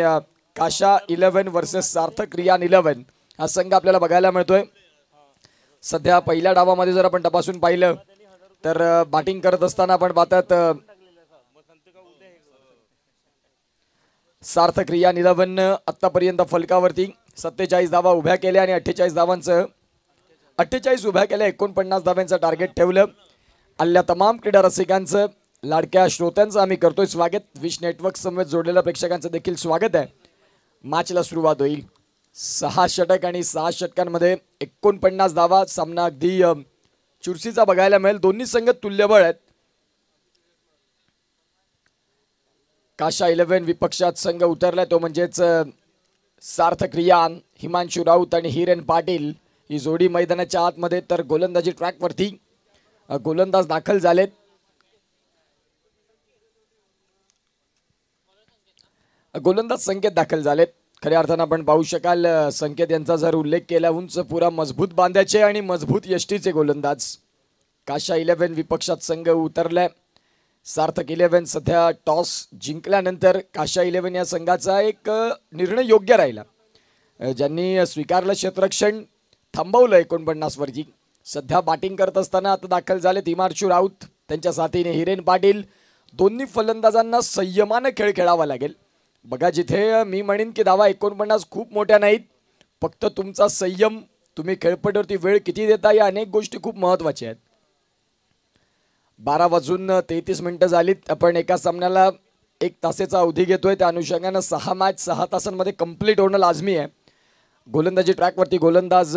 काशा 11 वर्सेस सार्थक रियान 11 हा संघ आपल्याला बघायला मिळतोय. सध्या पहिल्या डावामध्ये जर आपण तपासून पाहिलं तर बॅटिंग करत असताना आपण पाहतात सार्थक रियान 11 आतापर्यंत फलकावरती 47 धावा उभ्या केल्या आणि 48 उभ्या केल्या, 49 धाव्यांचं टार्गेट ठेवलं. आल्या तमाम क्रीडा रसिकांचं, लाडक्या श्रोत्यांचं आम्ही करतोय स्वागत. विश नेटवर्क समवेत जोडलेल्या प्रेक्षकांचं देखील स्वागत आहे. मॅचला सुरुवात होईल. 6 षटक आणि 6 षटकांमध्ये 49 धावा. सामना अगदी चुरशीचा बघायला मिळेल. दोन्ही संघ तुल्यबळ आहेत. काशा 11 विपक्षात संघ उतरलाय, तो म्हणजेच सार्थक रियान, हिमांशू राऊत आणि हिरेन पाटील ही जोडी मैदानाच्या आतमध्ये. तर गोलंदाजी ट्रॅकवरती गोलंदाज दाखल झालेत. गोलंदाज संकेत दाखल झालेत. खऱ्या अर्थानं आपण पाहू शकाल संकेत यांचा जर उल्लेख केला, उंच पुरा मजबूत बांध्याचे आणि मजबूत यष्टीचे गोलंदाज. काशा 11 विपक्षात संघ उतरलाय. सार्थक 11 सध्या टॉस जिंकल्यानंतर काशा 11 या संघाचा एक निर्णय योग्य राहिला. ज्यांनी स्वीकारलं क्षेत्ररक्षण, थांबवलं 49 वरती. सध्या बॅटिंग करत असताना आता दाखल झाले हिमांशू राऊत, त्यांच्या साथीने हिरेन पाटील. दोन्ही फलंदाजांना संयमानं खेळ खेळावा लागेल. बघा, जिथे मी म्हणेन की धावा 49 खूप मोठ्या नाहीत, फक्त तुमचा संयम, तुम्ही खेळपट्टीवरती वेळ किती देता, या अनेक गोष्टी खूप महत्त्वाच्या आहेत. 12:33 झालीत. आपण एका सामन्याला 1 तासाचा अवधी घेतोय, त्या अनुषंगानं 6 मॅच 6 तासांमध्ये कंप्लीट होणं लाजमी आहे. गोलंदाजी ट्रॅकवरती गोलंदाज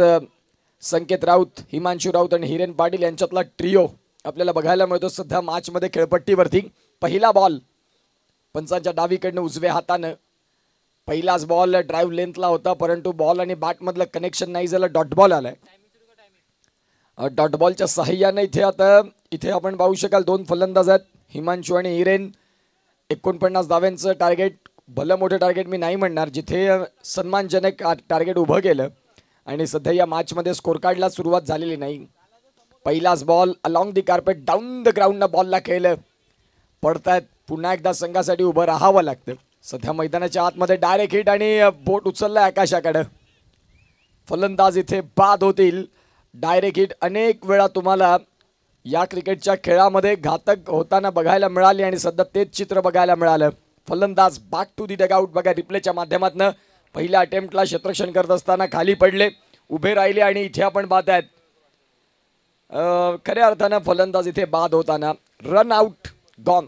संकेत राऊत, हिमांशू राऊत आणि हिरेन पाटील यांच्यातला ट्रिओ आपल्याला बघायला मिळतो सध्या मॅचमध्ये खेळपट्टीवरती. पहिला बॉल पंचांच्या डावीकडनं उजव्या हातानं. पहिलाच बॉल ड्राईव्ह लेंथला होता, परंतु बॉल आणि बॅटमधलं कनेक्शन नाही झालं, डॉट बॉल आलाय. डॉट बॉलच्या सहाय्याने इथे आपण पाहू शकाल 2 फलंदाज आहेत, हिमांशू आणि हिरेन. 49 धाव्यांचं टार्गेट, भलं मोठं टार्गेट मी नाही म्हणणार, जिथे सन्मानजनक टार्गेट उभं केलं. आणि सध्या या मॅचमध्ये स्कोर कार्डला सुरुवात झालेली नाही. पहिलाच ball along the carpet down the ग्राउंडनं बॉलला खेळलं. पडतायत, पुन्हा एकदा संघासाठी उभं राहावं लागतं. सध्या मैदानाच्या आतमध्ये डायरेक्ट हिट आणि बोट उचललाय आकाशाकडं. फलंदाज इथे बाद होतील. डायरेक्ट हिट अनेक वेळा तुम्हाला या क्रिकेटच्या खेळामध्ये घातक होताना बघायला मिळाली आणि सध्या तेच चित्र बघायला मिळालं. फलंदाज बॅक टू दी डगआउट. बघा, रिप्लेच्या माध्यमातून पहिल्या अटेम्प्टला क्षेत्ररक्षण करत असताना खाली पडले, उभे राहिले आणि इथे आपण पाहत आहेत खऱ्या अर्थानं फलंदाज इथे बाद होताना. Run out, gone.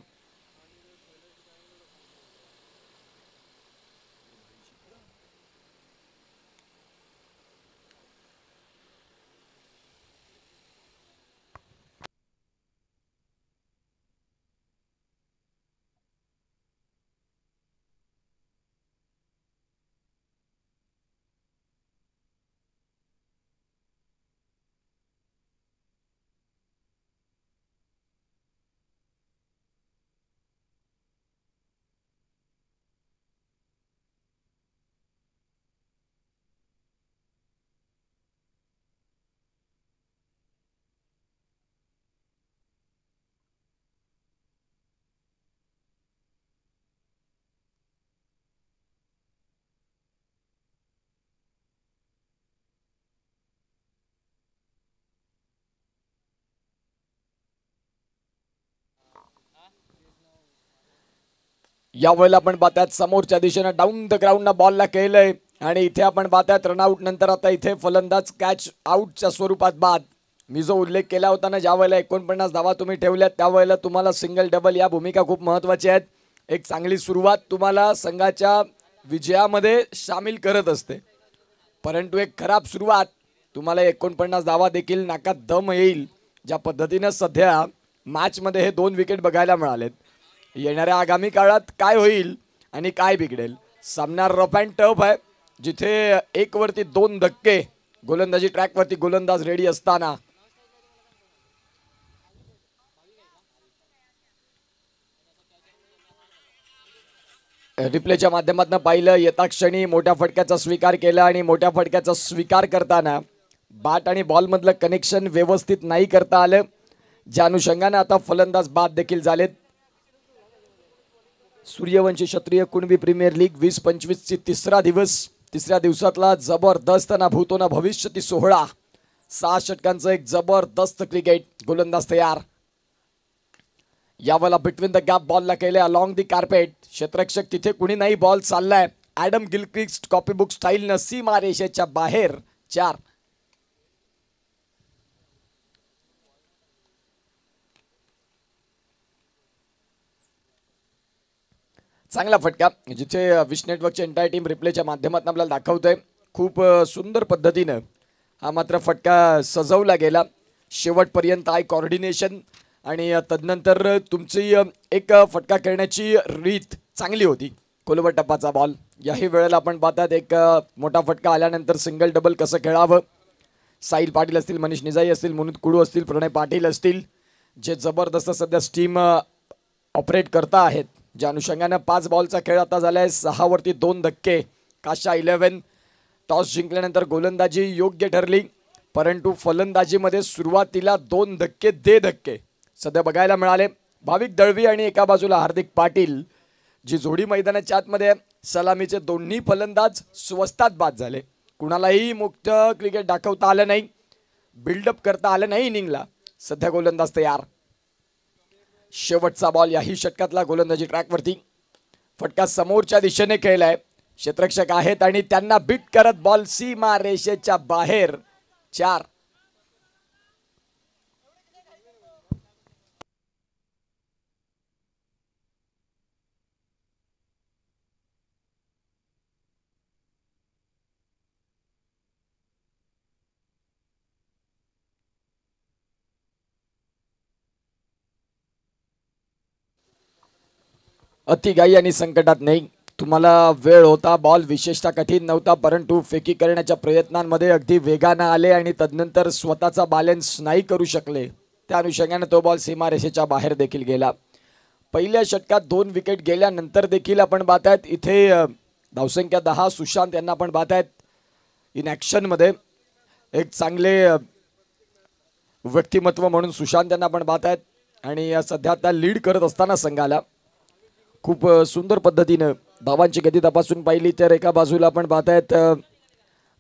यावेळेला आपण पाहतात समोरच्या दिशेनं डाऊन द ग्राउंडनं बॉलला केलंय आणि इथे आपण पाहतात रनआउट नंतर आता इथे फलंदाज कॅच आउटच्या स्वरूपात बाद. मी जो उल्लेख केला होता ना, ज्या वेळेला 49 धावा तुम्ही ठेवल्यात त्यावेळेला तुम्हाला सिंगल डबल या भूमिका खूप महत्त्वाच्या आहेत. एक चांगली सुरुवात तुम्हाला संघाच्या विजयामध्ये सामील करत असते, परंतु एक खराब सुरुवात तुम्हाला 49 धावा देखील नाकात दम येईल. ज्या पद्धतीनं सध्या मॅचमध्ये हे 2 विकेट बघायला मिळालेत, येणाऱ्या आगामी काळात काय होईल आणि काय बिघडेल. सामना रफ अँड टफ आहे, जिथे 1 वरती 2 धक्के. गोलंदाजी ट्रॅकवरती गोलंदाज रेडी असताना रिप्लेच्या माध्यमातून पाहिलं, येता क्षणी मोठ्या फटक्याचा स्वीकार केला आणि मोठ्या फटक्याचा स्वीकार करताना बॅट आणि बॉल मधलं कनेक्शन व्यवस्थित नाही करता आलं, ज्या अनुषंगाने आता फलंदाज बाद देखील झालेत. सूर्यवंशी क्षत्रिय कुणबी प्रीमियर लीग 20-25 ची तिसरा दिवसातला जबरदस्त ना भूतो ना भविष्य ती सोहळा. 6 षटकांचं एक जबरदस्त क्रिकेट. गोलंदाज तयार. यावेळेला बिटवीन द गॅप बॉलला केले अलॉंग दी कार्पेट. क्षेत्ररक्षक तिथे कुणी नाही, बॉल चाललाय ॲडम गिलक्रिस्ट कॉपीबुक स्टाईलनं सीमा रेषेच्या बाहेर. 4. चांगला फटका जिथे विश नेटवर्कच्या एंटायर टीम रिप्लेच्या माध्यमातून आपल्याला दाखवतोय. खूप सुंदर पद्धतीनं हा मात्र फटका सजवला गेला. शेवटपर्यंत आय कॉर्डिनेशन आणि तदनंतर तुमची एक फटका खेळण्याची रीत चांगली होती. कोलवर टप्पाचा बॉल. याही वेळेला आपण पाहतात एक मोठा फटका आल्यानंतर सिंगल डबल कसं खेळावं. साहिल पाटील असतील, मनीष निजाई असतील, मुनीत कुडू असतील, प्रणय पाटील असतील, जे जबरदस्त सध्या स्टीम ऑपरेट करता आहेत. ज्या अनुषंगानं 5 बॉलचा खेळ आता झालाय. 6 वरती 2 धक्के. काशा 11. टॉस जिंकल्यानंतर गोलंदाजी योग्य ठरली, परंतु फलंदाजीमध्ये सुरुवातीला 2 धक्के दे धक्के सध्या बघायला मिळाले. भाविक दळवी आणि एका बाजूला हार्दिक पाटील, जी जोडी मैदानाच्या आतमध्ये सलामीचे दोन्ही फलंदाज स्वस्तात बाद झाले. कुणालाही मुक्त क्रिकेट दाखवता आलं नाही, बिल्डअप करता आलं नाही इनिंगला. सध्या गोलंदाज तयार. शेवटचा बॉल याही षटकातला गोलंदाजी ट्रॅकवरती. फटका समोरच्या दिशेने खेळलाय. क्षेत्ररक्षक आहेत आणि त्यांना बीट करत बॉल सीमा रेषेच्या बाहेर. 4. अतिघाई आणि संकटात नाही. तुम्हाला वेळ होता, बॉल विशेषतः कठीण नव्हता, परंतु फेकी करण्याच्या प्रयत्नांमध्ये अगदी वेगानं आले आणि तदनंतर स्वतःचा बॅलन्स नाही करू शकले. त्या अनुषंगाने तो बॉल सीमारेषेच्या बाहेर देखील गेला. पहिल्या षटकात 2 विकेट गेल्यानंतर देखील आपण पाहतायत इथे धावसंख्या 10 सुशांत यांना आपण पाहतायत इन ॲक्शनमध्ये. एक चांगले व्यक्तिमत्व म्हणून सुशांत यांना आपण पाहतायत आणि सध्या आता लीड करत असताना संघाला खूप सुंदर पद्धतीनं धावांची गती तपासून पाहिली तर एका बाजूला आपण पाहतायत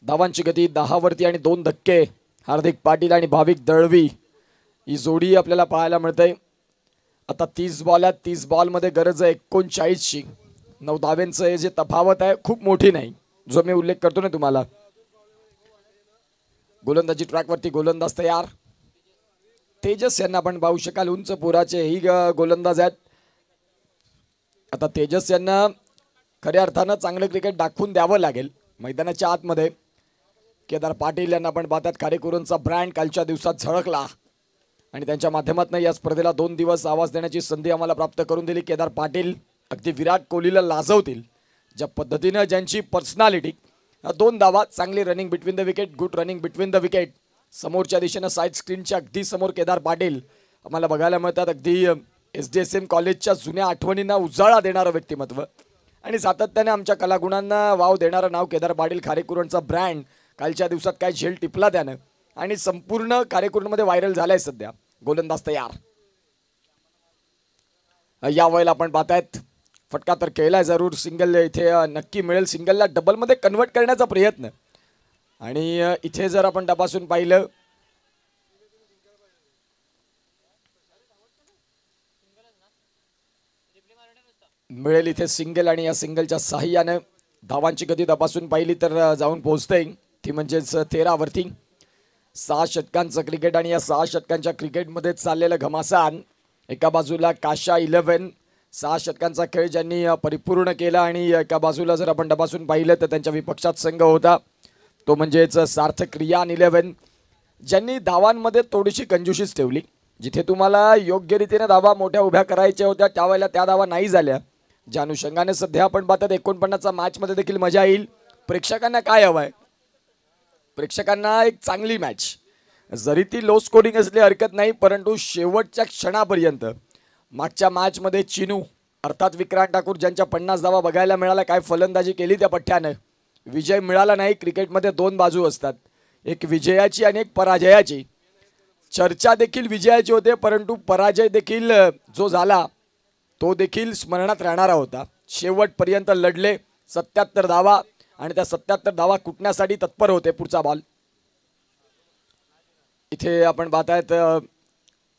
धावांची गती 10 वरती आणि 2 धक्के. हार्दिक पाटील आणि भाविक दळवी ही जोडी आपल्याला पाहायला मिळते. आता 30 बॉल आहेत. 30 बॉलमध्ये गरज आहे 39ची. 9 धाव्यांचं हे जे तफावत आहे खूप मोठी नाही, जो मी उल्लेख करतो ना तुम्हाला. गोलंदाजी ट्रॅकवरती गोलंदाज तयार. तेजस यांना आपण पाहू शकाल, उंच पुराचे ही गोलंदाज आहेत. आता तेजस यांना खऱ्या अर्थानं चांगलं क्रिकेट दाखवून द्यावं लागेल मैदानाच्या आतमध्ये. केदार पाटील यांना आपण पाहतात, खारेकुरूंचा ब्रँड कालच्या दिवसात झळकला आणि त्यांच्या माध्यमातून या स्पर्धेला 2 दिवस आवाज देण्याची संधी आम्हाला प्राप्त करून दिली. केदार पाटील अगदी विराट कोहलीला लाजवतील ज्या पद्धतीनं, ज्यांची पर्सनॅलिटी. 2 धावा, चांगली running between the wicket, good running between the wicket. समोरच्या दिशेनं साईड स्क्रीनच्या अगदी समोर केदार पाटील आम्हाला बघायला मिळतात. अगदी SDSM कॉलेजच्या जुन्या आठवणींना उजाळा देणारं व्यक्तिमत्व आणि सातत्याने आमच्या कलागुणांना वाव देणारं नाव केदार पाटील. खारेकुरूंचा ब्रँड कालच्या दिवसात काय झेल टिपला त्यानं आणि संपूर्ण खारेकुरूंमध्ये व्हायरल झालाय सध्या. गोलंदाज तयार. या वेळेला आपण पाहतायत फटका तर केलाय जरूर, सिंगल इथे नक्की मिळेल. सिंगलला डबलमध्ये कन्वर्ट करण्याचा प्रयत्न आणि इथे जर आपण तपासून पाहिलं मिळेल इथे सिंगल आणि या सिंगलच्या साहाय्याने धावांची गती तपासून पाहिली तर जाऊन पोहोचते ती म्हणजेच 13 वरती. 6 षटकांचं क्रिकेट आणि या 6 षटकांच्या क्रिकेटमध्ये चाललेलं घमासान. एका बाजूला काशा 11 6 षटकांचा खेळ ज्यांनी परिपूर्ण केला आणि एका बाजूला जर आपण तपासून पाहिलं तर त्यांच्या विपक्षात संघ होता तो म्हणजेच सार्थक रियान 11 ज्यांनी धावांमध्ये थोडीशी कंजूशीच ठेवली. जिथे तुम्हाला योग्य रीतीने धावा मोठ्या उभ्या करायच्या होत्या त्यावेळेला त्या धावा नाही झाल्या. ज्या अनुषंगाने सध्या आपण पाहतात 49चा मॅचमध्ये देखील मजा येईल. प्रेक्षकांना काय हवंय? प्रेक्षकांना एक चांगली मॅच, जरी ती लो स्कोरिंग असली हरकत नाही, परंतु शेवटच्या क्षणापर्यंत. मागच्या मॅचमध्ये चिनू अर्थात विक्रांत ठाकूर ज्यांच्या 50 धावा बघायला मिळाल्या, काय फलंदाजी केली त्या पठ्ठ्यानं. विजय मिळाला नाही. क्रिकेटमध्ये 2 बाजू असतात, एक विजयाची आणि एक पराजयाची. चर्चा देखील विजयाची होते, परंतु पराजय देखील जो झाला तो देखील स्मरणात राहणारा होता. शेवटपर्यंत लढले, 77 धावा आणि त्या 77 धावा कुटण्यासाठी तत्पर होते. पुढचा बॉल इथे आपण पाहतायत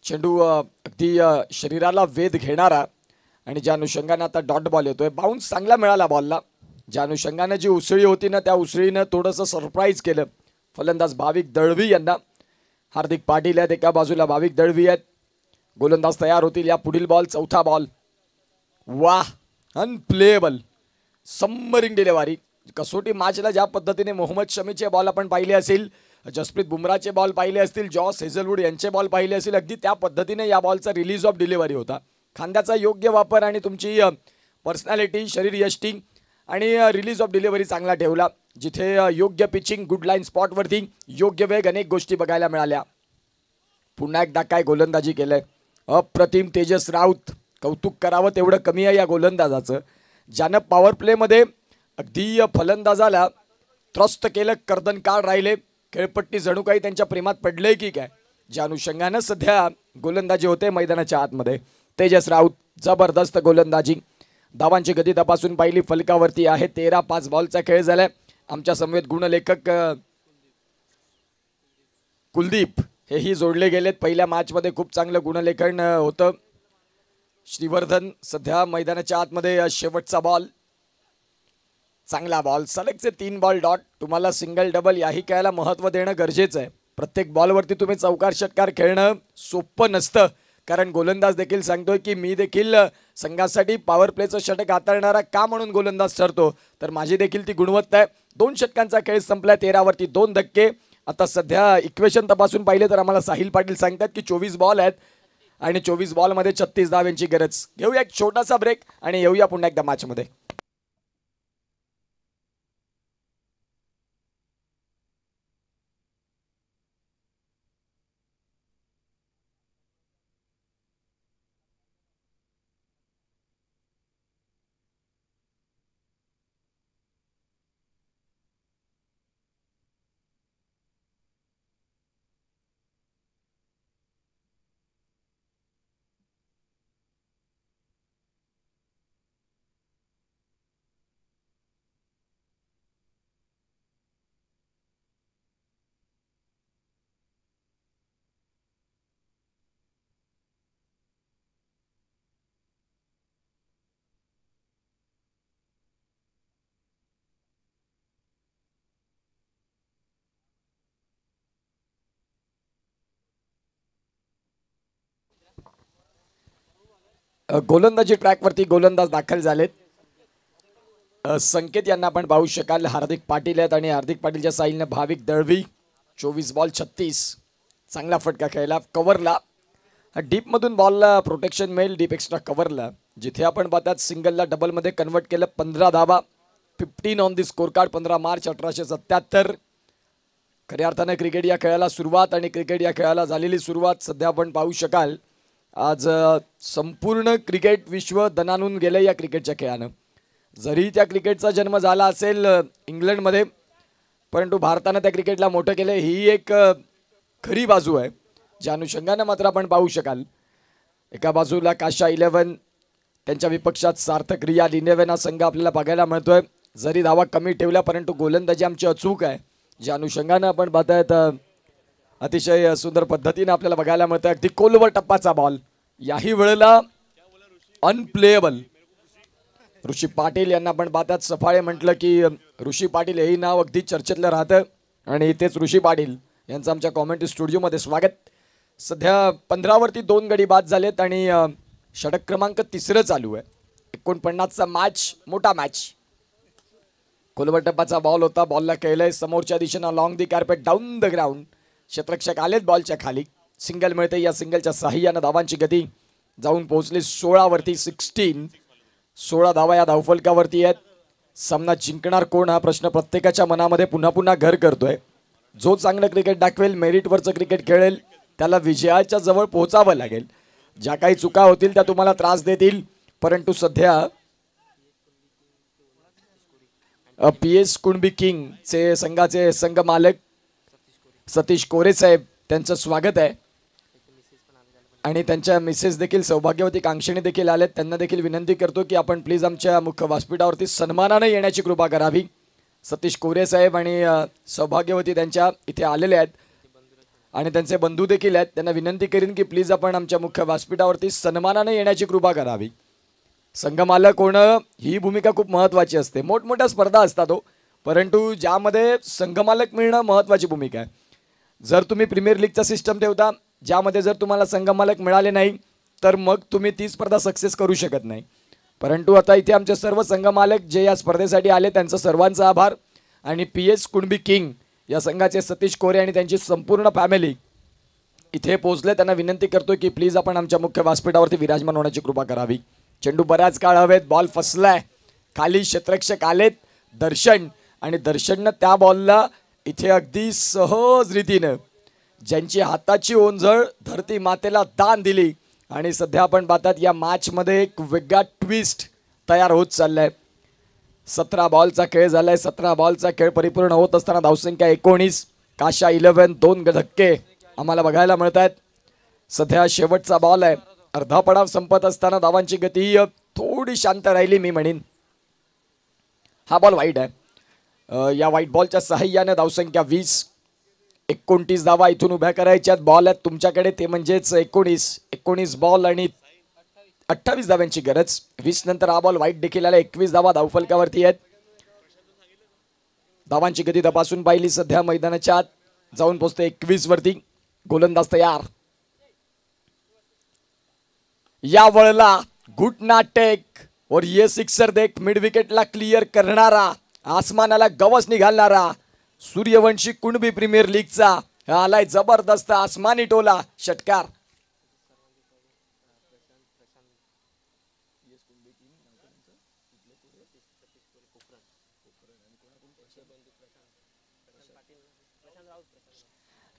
चेंडू अगदी शरीराला वेध घेणारा आणि ज्या अनुषंगाने आता डॉट बॉल येतोय, बाउन्स चांगला मिळाला बॉलला. ज्या अनुषंगाने जी उसळी होती ना, त्या उसळीनं थोडंसं सरप्राईज केलं फलंदाज भाविक दळवी यांना. हार्दिक पाटील आहेत एका बाजूला, भाविक दळवी आहेत. गोलंदाज तयार होतील. या पुढील बॉल, चौथा बॉल. वाह, अनप्लेएबल सबमरीन डिलेवरी. कसोटी मॅचला ज्या पद्धतीने मोहम्मद शमीचे बॉल आपण पाहिले असतील, जसप्रीत बुमराचे बॉल पाहिले असतील, जॉस हेझलवूड यांचे बॉल पाहिले असतील, अगदी त्या पद्धतीने या बॉलचा रिलीज ऑफ डिलिव्हरी होता. खांद्याचा योग्य वापर आणि तुमची पर्सनॅलिटी, शरीर यष्टी आणि रिलीज ऑफ डिलिव्हरी चांगला ठेवला. जिथे योग्य पिचिंग, गुड लाईन स्पॉटवरती योग्य वेग, अनेक गोष्टी बघायला मिळाल्या. पुन्हा एकदा काय गोलंदाजी केलंय, अप्रतिम तेजस राऊत. कौतुक करावं तेवढं कमी आहे या गोलंदाजाचं, ज्यानं पॉवर प्लेमध्ये अगदी फलंदाजाला त्रस्त केलं. कर्दनकाळ राहिले, खेळपट्टी जणू काही त्यांच्या प्रेमात पडलंय की काय. ज्या अनुषंगानं सध्या गोलंदाजी होते मैदानाच्या आतमध्ये. तेजस राऊत जबरदस्त गोलंदाजी. धावांची गती तपासून पाहिली, फलकावरती आहे. 13-5 बॉलचा खेळ झालाय. आमच्या समवेत गुणलेखक कुलदीप हेही जोडले गेलेत. पहिल्या मॅचमध्ये खूप चांगलं गुणलेखन होतं. श्रीवर्धन सध्या मैदानाच्या आतमध्ये. शेवटचा बॉल, चांगला बॉल. सलगचे 3 ball dot. तुम्हाला सिंगल डबल याही खेळायला महत्त्व देणं गरजेचं आहे. प्रत्येक बॉलवरती तुम्ही चौकार षटकार खेळणं सोपं नसतं, कारण गोलंदाज देखील सांगतोय की मी देखील संघासाठी पॉवर प्लेचं षटक हाताळणारा का म्हणून गोलंदाज ठरतो, तर माझी देखील ती गुणवत्ता आहे. 2 षटकांचा खेळ संपला. 13वरती 2 धक्के. आता सध्या इक्वेशन तपासून पाहिले तर आम्हाला साहिल पाटील सांगतात की 24 बॉल आहेत आणि 24 बॉलमध्ये 36 धावांची गरज. घेऊया एक छोटासा ब्रेक आणि येऊया पुन्हा एकदा मॅचमध्ये. गोलंदाजी ट्रॅकवरती गोलंदाज दाखल झालेत. संकेत यांना आपण पाहू शकाल. हार्दिक पाटील आहेत आणि हार्दिक पाटीलच्या साईलने भाविक दळवी. 24 बॉल 36. चांगला फटका खेळला कव्हरला. डीपमधून बॉलला प्रोटेक्शन मिळेल, डीप एक्स्ट्रा कव्हरला. जिथे आपण पाहतात सिंगलला डबलमध्ये कन्वर्ट केलं. 15 धावा, 15 on the score card. 15 March 1877. खऱ्या अर्थाने क्रिकेट या खेळाला सुरुवात आणि क्रिकेट या खेळाला झालेली सुरुवात सध्या आपण पाहू शकाल. आज संपूर्ण क्रिकेट विश्व दणानून गेलं या क्रिकेटच्या खेळानं. जरी त्या क्रिकेटचा जन्म झाला असेल इंग्लंडमध्ये, परंतु भारतानं त्या क्रिकेटला मोठं केलं, ही एक खरी बाजू आहे. ज्या अनुषंगानं मात्र आपण पाहू शकाल, एका बाजूला काशा 11, त्यांच्या विपक्षात सार्थक रियाल 11 हा संघ आपल्याला बघायला मिळतोय. जरी धावा कमी ठेवल्या परंतु गोलंदाजी आमची अचूक आहे. ज्या अनुषंगानं आपण पाहतायत अतिशय सुंदर पद्धतीने आपल्याला बघायला मिळतं. अगदी कोलवर टप्पाचा बॉल, याही वेळेला अनप्लेएबल. ऋषी पाटील यांना आपण पाहतात. सफाळे म्हटलं की ऋषी पाटील हेही नाव अगदी चर्चेतलं राहतं आणि तेच ऋषी पाटील यांचं आमच्या कॉमेंट्री स्टुडिओमध्ये स्वागत. सध्या 15वरती 2 गडी बाद झालेत आणि षटक क्रमांक 3 चालू आहे. 49चा मॅच, मोठा मॅच. कोलवर टप्पाचा बॉल होता. बॉलला खेळलंय समोरच्या दिशेनं long the carpet, down the ground. क्षेत्ररक्षक आलेत बॉलच्या खाली. सिंगल मिळते. या सिंगलच्या साह्यानं धावांची गती जाऊन पोहोचली 16वरती 16. 16 धावा या धावफलकावरती आहेत. सामना जिंकणार कोण हा प्रश्न प्रत्येकाच्या मनामध्ये पुन्हा पुन्हा घर करतोय. जो चांगलं क्रिकेट दाखवेल, मेरिटवरचं क्रिकेट खेळेल, त्याला विजयाच्या जवळ पोहोचावं लागेल. ज्या काही चुका होतील त्या तुम्हाला त्रास देतील, परंतु सध्या PS कुणबी किंगचे संघाचे संघ मालक सतीश कोरे साहेब, त्यांचं स्वागत आहे. आणि त्यांच्या मिसेस देखील सौभाग्यवती कांक्षणी देखील आलेत. त्यांना देखील विनंती करतो की आपण प्लीज आमच्या मुख्य व्यासपीठावरती सन्मानाने येण्याची कृपा करावी. सतीश कोरे साहेब आणि सौभाग्यवती त्यांच्या इथे आलेले आहेत. आणि त्यांचे बंधू देखील आहेत. त्यांना विनंती करीन की प्लीज आपण आमच्या मुख्य व्यासपीठावरती सन्मानाने येण्याची कृपा करावी. संघमालक होणं ही भूमिका खूप महत्त्वाची असते. मोठमोठ्या स्पर्धा असतात हो, परंतु ज्यामध्ये संघमालक मिळणं महत्त्वाची भूमिका आहे. जर तुम्ही प्रीमियर लीगचा सिस्टम ठेवता ज्यामध्ये जर तुम्हाला संघमालक मिळाले नाही तर मग तुम्ही ती स्पर्धा सक्सेस करू शकत नाही. परंतु आता इथे आमचे सर्व संघमालक जे या स्पर्धेसाठी आले त्यांचं सर्वांचा आभार. आणि PS कुणबी किंग या संघाचे सतीश कोरे आणि त्यांची संपूर्ण फॅमिली इथे पोहोचले. त्यांना विनंती करतोय की प्लीज आपण आमच्या मुख्य व्यासपीठावरती विराजमान होण्याची कृपा करावी. चेंडू बऱ्याच काळ हवेत, बॉल फसलाय, खाली क्षेत्ररक्षक आलेत दर्शन, आणि दर्शननं त्या बॉलला इथे अगदी सहज रीतीनं ज्यांची हाताची ओंजळ धरती मातेला दान दिली. आणि सध्या आपण पाहतात या मॅचमध्ये एक वेगळा ट्विस्ट तयार होत चाललाय. 17 बॉलचा खेळ झालाय. 17 बॉलचा खेळ परिपूर्ण होत असताना धावसंख्या 19, काशा 11, 2 धक्के आम्हाला बघायला मिळत आहेत. सध्या शेवटचा बॉल आहे. अर्धा पडाव संपत असताना धावांची गती थोडी शांत राहिली मी म्हणेन. हा बॉल वाईट आहे. या व्हाईट बॉलच्या सहाय्याने धावसंख्या 20, 29 धावा इथून उभ्या करायच्यात. बॉल आहेत तुमच्याकडे ते म्हणजेच 19 बॉल आणि 28 धाव्यांची गरज. 20 नंतर हा बॉल वाईट देखील आला. 21 धावा धावफलकावरती आहेत. धावांची गती तपासून पाहिली सध्या मैदानाच्या आत जाऊन पोहोचते 21 वरती. गोलंदाज तयार. या वळला गुड नाटेक और ये सिक्सर देख मिड विकेटला क्लिअर करणारा, आसमानाला गवस निघालणारा सूर्यवंशी कुणबी प्रीमियर लीगचा आलाय जबरदस्त आसमानी टोला षटकार.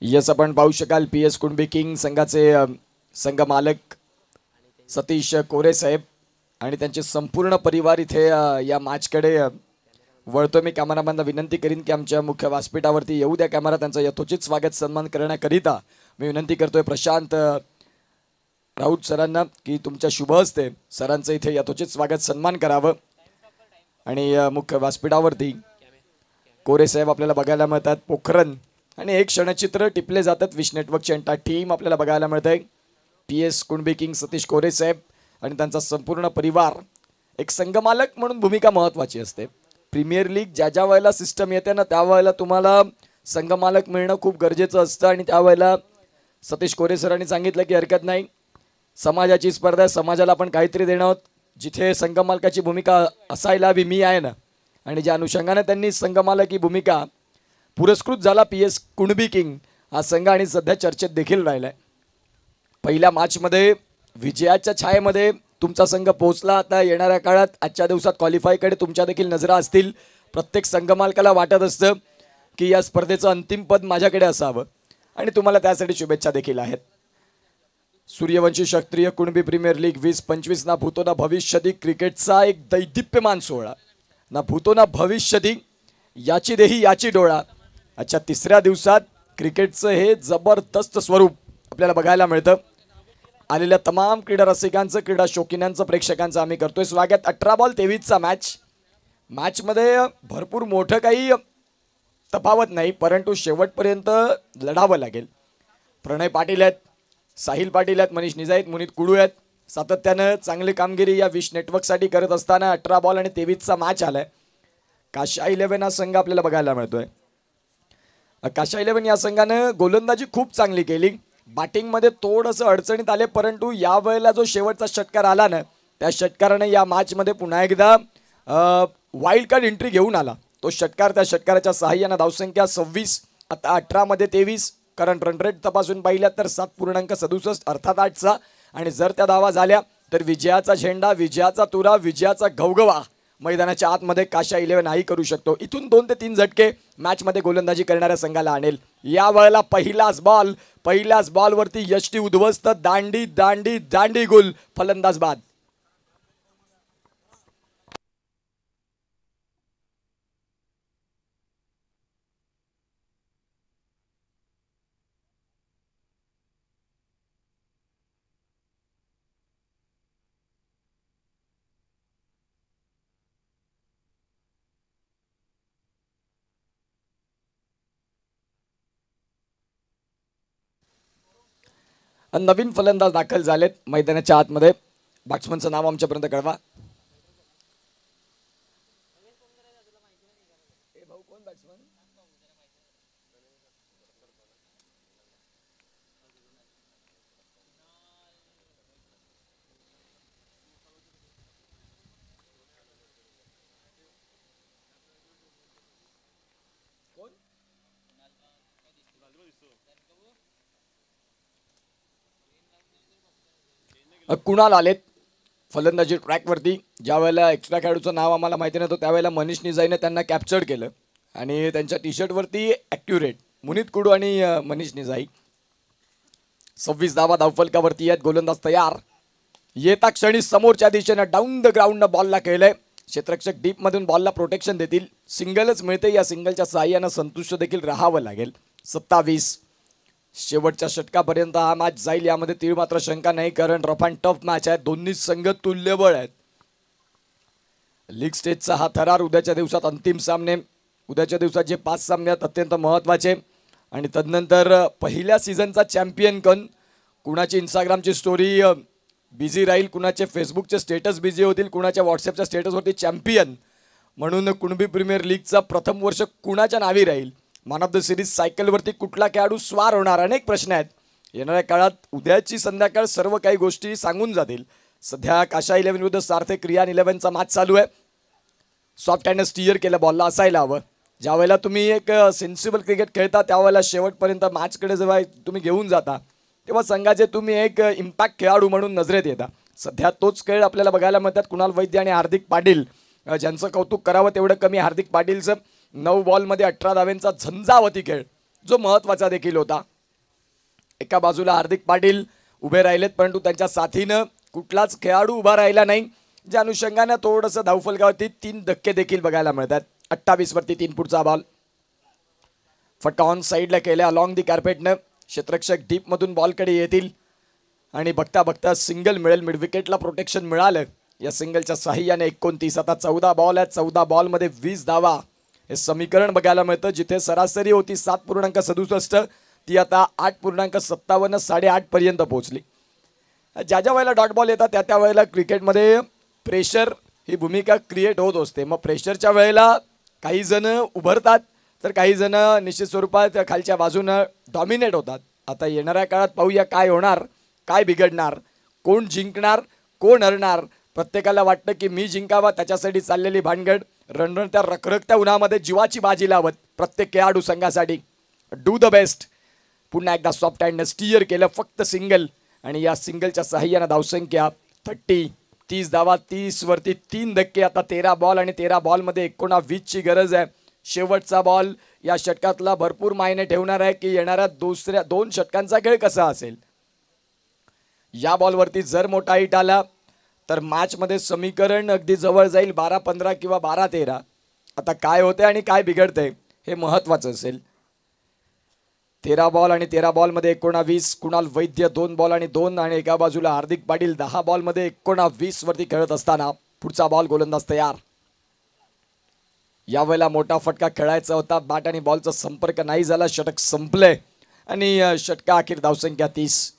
यस आपण पाहू शकाल PS कुणबी किंग संघाचे संघ मालक सतीश कोरे साहेब आणि त्यांचे संपूर्ण परिवार इथे या मॅचकडे वळतो. मी कॅमेरामॅनला विनंती करीन की आमच्या मुख्य व्यासपीठावरती येऊ द्या. कॅमेरा त्यांचा यथोचित स्वागत सन्मान करण्याकरिता मी विनंती करतोय प्रशांत राऊत सरांना की तुमच्या शुभ हस्ते सरांचं इथे यथोचित स्वागत सन्मान करावं. आणि मुख्य व्यासपीठावरती कोरे साहेब आपल्याला बघायला मिळतात. पोखरण आणि एक क्षणचित्र टिपले जातात. विश नेटवर्कची एंटायर टीम आपल्याला बघायला मिळत आहे. PS कुणबी किंग सतीश कोरे साहेब आणि त्यांचा संपूर्ण परिवार. एक संघमालक म्हणून भूमिका महत्त्वाची असते. प्रीमियर लीग ज्या ज्या वेळेला सिस्टम येते ना त्यावेळेला तुम्हाला संघमालक मिळणं खूप गरजेचं असतं. आणि त्यावेळेला सतीश कोरे सरांनी सांगितलं की हरकत नाही, समाजाची स्पर्धा, समाजाला आपण काहीतरी देणं आहोत. जिथे संघमालकाची भूमिका असायला हवी मी आहे ना. आणि ज्या अनुषंगाने त्यांनी संघमालक ही भूमिका पुरस्कृत झाला PS कुणबी किंग हा संघ आणि सध्या चर्चेत देखील राहिलाय. पहिल्या मॅचमध्ये विजयाच्या छायेमध्ये तुमचा संघ पोहोचला. आता येणाऱ्या काळात आजच्या दिवसात क्वालिफायकडे तुमच्या देखील नजरा असतील. प्रत्येक संघमालकाला वाटत असतं की या स्पर्धेचं अंतिम पद माझ्याकडे असावं आणि तुम्हाला त्यासाठी शुभेच्छा देखील आहेत. सूर्यवंशी क्षत्रिय कुणबी प्रीमियर लीग 2025 ना भूतो ना भविष्यती क्रिकेटचा एक दैदिप्यमान सोहळा. ना भूतो ना भविष्यती याची देही याची डोळा. आजच्या तिसऱ्या दिवसात क्रिकेटचं हे जबरदस्त स्वरूप आपल्याला बघायला मिळतं. आलेल्या तमाम क्रीडा रसिकांचं, क्रीडा शौकीनांचं, प्रेक्षकांचं आम्ही करतोय स्वागत. 18 बॉल 23चा मॅचमध्ये भरपूर मोठं काही तफावत नाही, परंतु शेवटपर्यंत लढावं लागेल. प्रणय पाटील आहेत, साहिल पाटील आहेत, मनीष निजाई आहेत, मुनीत कुडू आहेत. सातत्यानं चांगली कामगिरी या विश नेटवर्कसाठी करत असताना 18 बॉल आणि 23चा मॅच आलाय. काशा 11 हा संघ आपल्याला बघायला मिळतोय. काशा 11 या संघानं गोलंदाजी खूप चांगली केली. बॅटिंगमध्ये थोडंसं अडचणीत आले, परंतु या वेळेला जो शेवटचा षटकार आला ना त्या षटकाराने या मॅचमध्ये पुन्हा एकदा वाईल्ड कार्ड एंट्री घेऊन आला. तो षटकार, त्या षटकाराच्या सहाय्याने धावसंख्या 26, आता 18 मध्ये 23. करंट रन रेट तपासून पाहिल्या तर 7.67 अर्थात 8चा. आणि जर त्या धावा झाल्या तर विजयाचा झेंडा, विजयाचा तुरा, विजयाचा घवघवा मैदानाच्या आतमध्ये काशा 11 हाही करू शकतो. इथून 2 ते 3 झटके मॅचमध्ये गोलंदाजी करणाऱ्या संघाला आणेल. या वेळेला पहिल्याच बॉलवरती यष्टी उद्ध्वस्त, दांडी दांडी दांडी गुल, फलंदाज बाद. नवीन फलंदाज दाखल झालेत मैदानाच्या आतमध्ये. बॅट्समनचं नाव आमच्यापर्यंत कळवा. कुणाल आलेत फलंदाजी ट्रॅकवरती. ज्या वेळेला एक्स्ट्रा खेळाडूचं नाव आम्हाला माहिती नव्हतं त्यावेळेला मनीष निजाईने त्यांना कॅप्चर केलं आणि त्यांच्या टी शर्टवरती ॲक्युरेट मुनीत कुडू आणि मनीष निजाई. 26 धावा धावफलकावरती आहेत. गोलंदाज तयार. येता क्षणी समोरच्या दिशेनं डाऊन द ग्राउंडनं बॉलला खेळलंय. क्षेत्ररक्षक डीपमधून बॉलला प्रोटेक्शन देतील. सिंगलच मिळते. या सिंगलच्या सहाय्यानं संतुष्ट देखील राहावं लागेल. 27 शेवटच्या षटकापर्यंत हा मॅच जाईल यामध्ये तीळ मात्र शंका नाही, कारण रफ अँड टफ मॅच आहे. दोन्ही संघ तुल्यबळ आहेत. लीग स्टेजचा हा थरार. उद्याच्या दिवसात अंतिम सामने. उद्याच्या दिवसात जे 5 सामने आहेत अत्यंत महत्त्वाचे. आणि तदनंतर पहिल्या सीझनचा चॅम्पियन कोण. कुणाची इंस्टाग्रामची स्टोरी बिझी राहील, कुणाचे फेसबुकचे स्टेटस बिझी होतील, कुणाच्या व्हॉट्सअपच्या स्टेटसवरती चॅम्पियन म्हणून कुणबी प्रीमियर लीगचा प्रथम वर्ष कुणाच्या नावी राहील. मॅन ऑफ द सिरीज सायकलवरती कुठला खेळाडू स्वार होणार. अनेक प्रश्न आहेत. येणाऱ्या काळात उद्याची संध्याकाळ सर्व काही गोष्टी सांगून जातील. सध्या काशा 11 विरुद्ध सार्थक रियान 11चा मॅच चालू आहे. सॉफ्ट हँडनं स्टिअर केलं बॉलला असायला हवं. ज्या वेळेला तुम्ही एक सेन्सिबल क्रिकेट खेळता त्यावेळेला शेवटपर्यंत मॅचकडे जेव्हा तुम्ही घेऊन जाता तेव्हा संघाचे तुम्ही एक इम्पॅक्ट खेळाडू म्हणून नजरेत येता. सध्या तोच खेळ आपल्याला बघायला मिळतात. कुणाल वैद्य आणि हार्दिक पाटील, ज्यांचं कौतुक करावं तेवढं कमी. हार्दिक पाटीलचं 9 बॉलमध्ये 18 धावेंचा झंझावती खेळ जो महत्त्वाचा देखील होता. एका बाजूला हार्दिक पाटील उभे राहिलेत परंतु त्यांच्या साथीनं कुठलाच खेळाडू उभा राहिला नाही, ज्या अनुषंगानं थोडंसं धावफलकावरती 3 धक्के देखील बघायला मिळतात. 28 वरती 3 फूटचा बॉल. फटका ऑन साईडला केला अलॉंग दी कार्पेटनं. क्षेत्ररक्षक डीपमधून बॉलकडे येतील आणि बघता बघता सिंगल मिळेल. मिड विकेटला प्रोटेक्शन मिळालं या सिंगलच्या साह्याने. 29. आता 14 बॉल आहेत. 14 बॉलमध्ये 20 धावा. हे समीकरण बघायला मिळतं. जिथे सरासरी होती 7.67 ती आता 8.57 8.5 पर्यंत पोहोचली. ज्या ज्या वेळेला डॉट बॉल येतात त्या वेळेला क्रिकेटमध्ये प्रेशर ही भूमिका क्रिएट होत असते. मग प्रेशरच्या वेळेला काही जण उभरतात तर काही जण निश्चित स्वरूपात खालच्या बाजूनं डॉमिनेट होतात. आता येणाऱ्या काळात पाहूया काय होणार, काय बिघडणार, कोण जिंकणार, कोण हरणार. प्रत्येकाला वाटतं की मी जिंकावा, त्याच्यासाठी चाललेली भानगड. रणरणत्या रखरखत्या उन्हामध्ये जीवाची बाजी लावत प्रत्येक खेळाडू संघासाठी डू द बेस्ट. पुन्हा एकदा सॉफ्ट हँडनं स्टिअर केलं. फक्त सिंगल आणि या सिंगलच्या सहाय्यानं धावसंख्या 30 धावा. 30 वरती 3 धक्के. आता 13 बॉल आणि 13 बॉलमध्ये 19ची गरज आहे. शेवटचा बॉल या षटकातला भरपूर मायने ठेवणार आहे की येणाऱ्या दुसऱ्या 2 षटकांचा खेळ कसा असेल. या बॉलवरती जर मोठा हिट आला तर मॅचमध्ये समीकरण अगदी जवळ जाईल. 12-15 किंवा 12-13. आता काय होते आणि काय बिघडते हे महत्त्वाचं असेल. 13 बॉल आणि 13 बॉलमध्ये 19. कुणाल वैद्य 2 बॉल आणि 2 आणि एका बाजूला हार्दिक पाटील 10 बॉलमध्ये 19 वरती खेळत असताना पुढचा बॉल. गोलंदाज तयार. यावेळेला मोठा फटका खेळायचा होता. बॅट आणि बॉलचा संपर्क नाही झाला. षटक संपले आणि षटका अखेर धावसंख्या 30.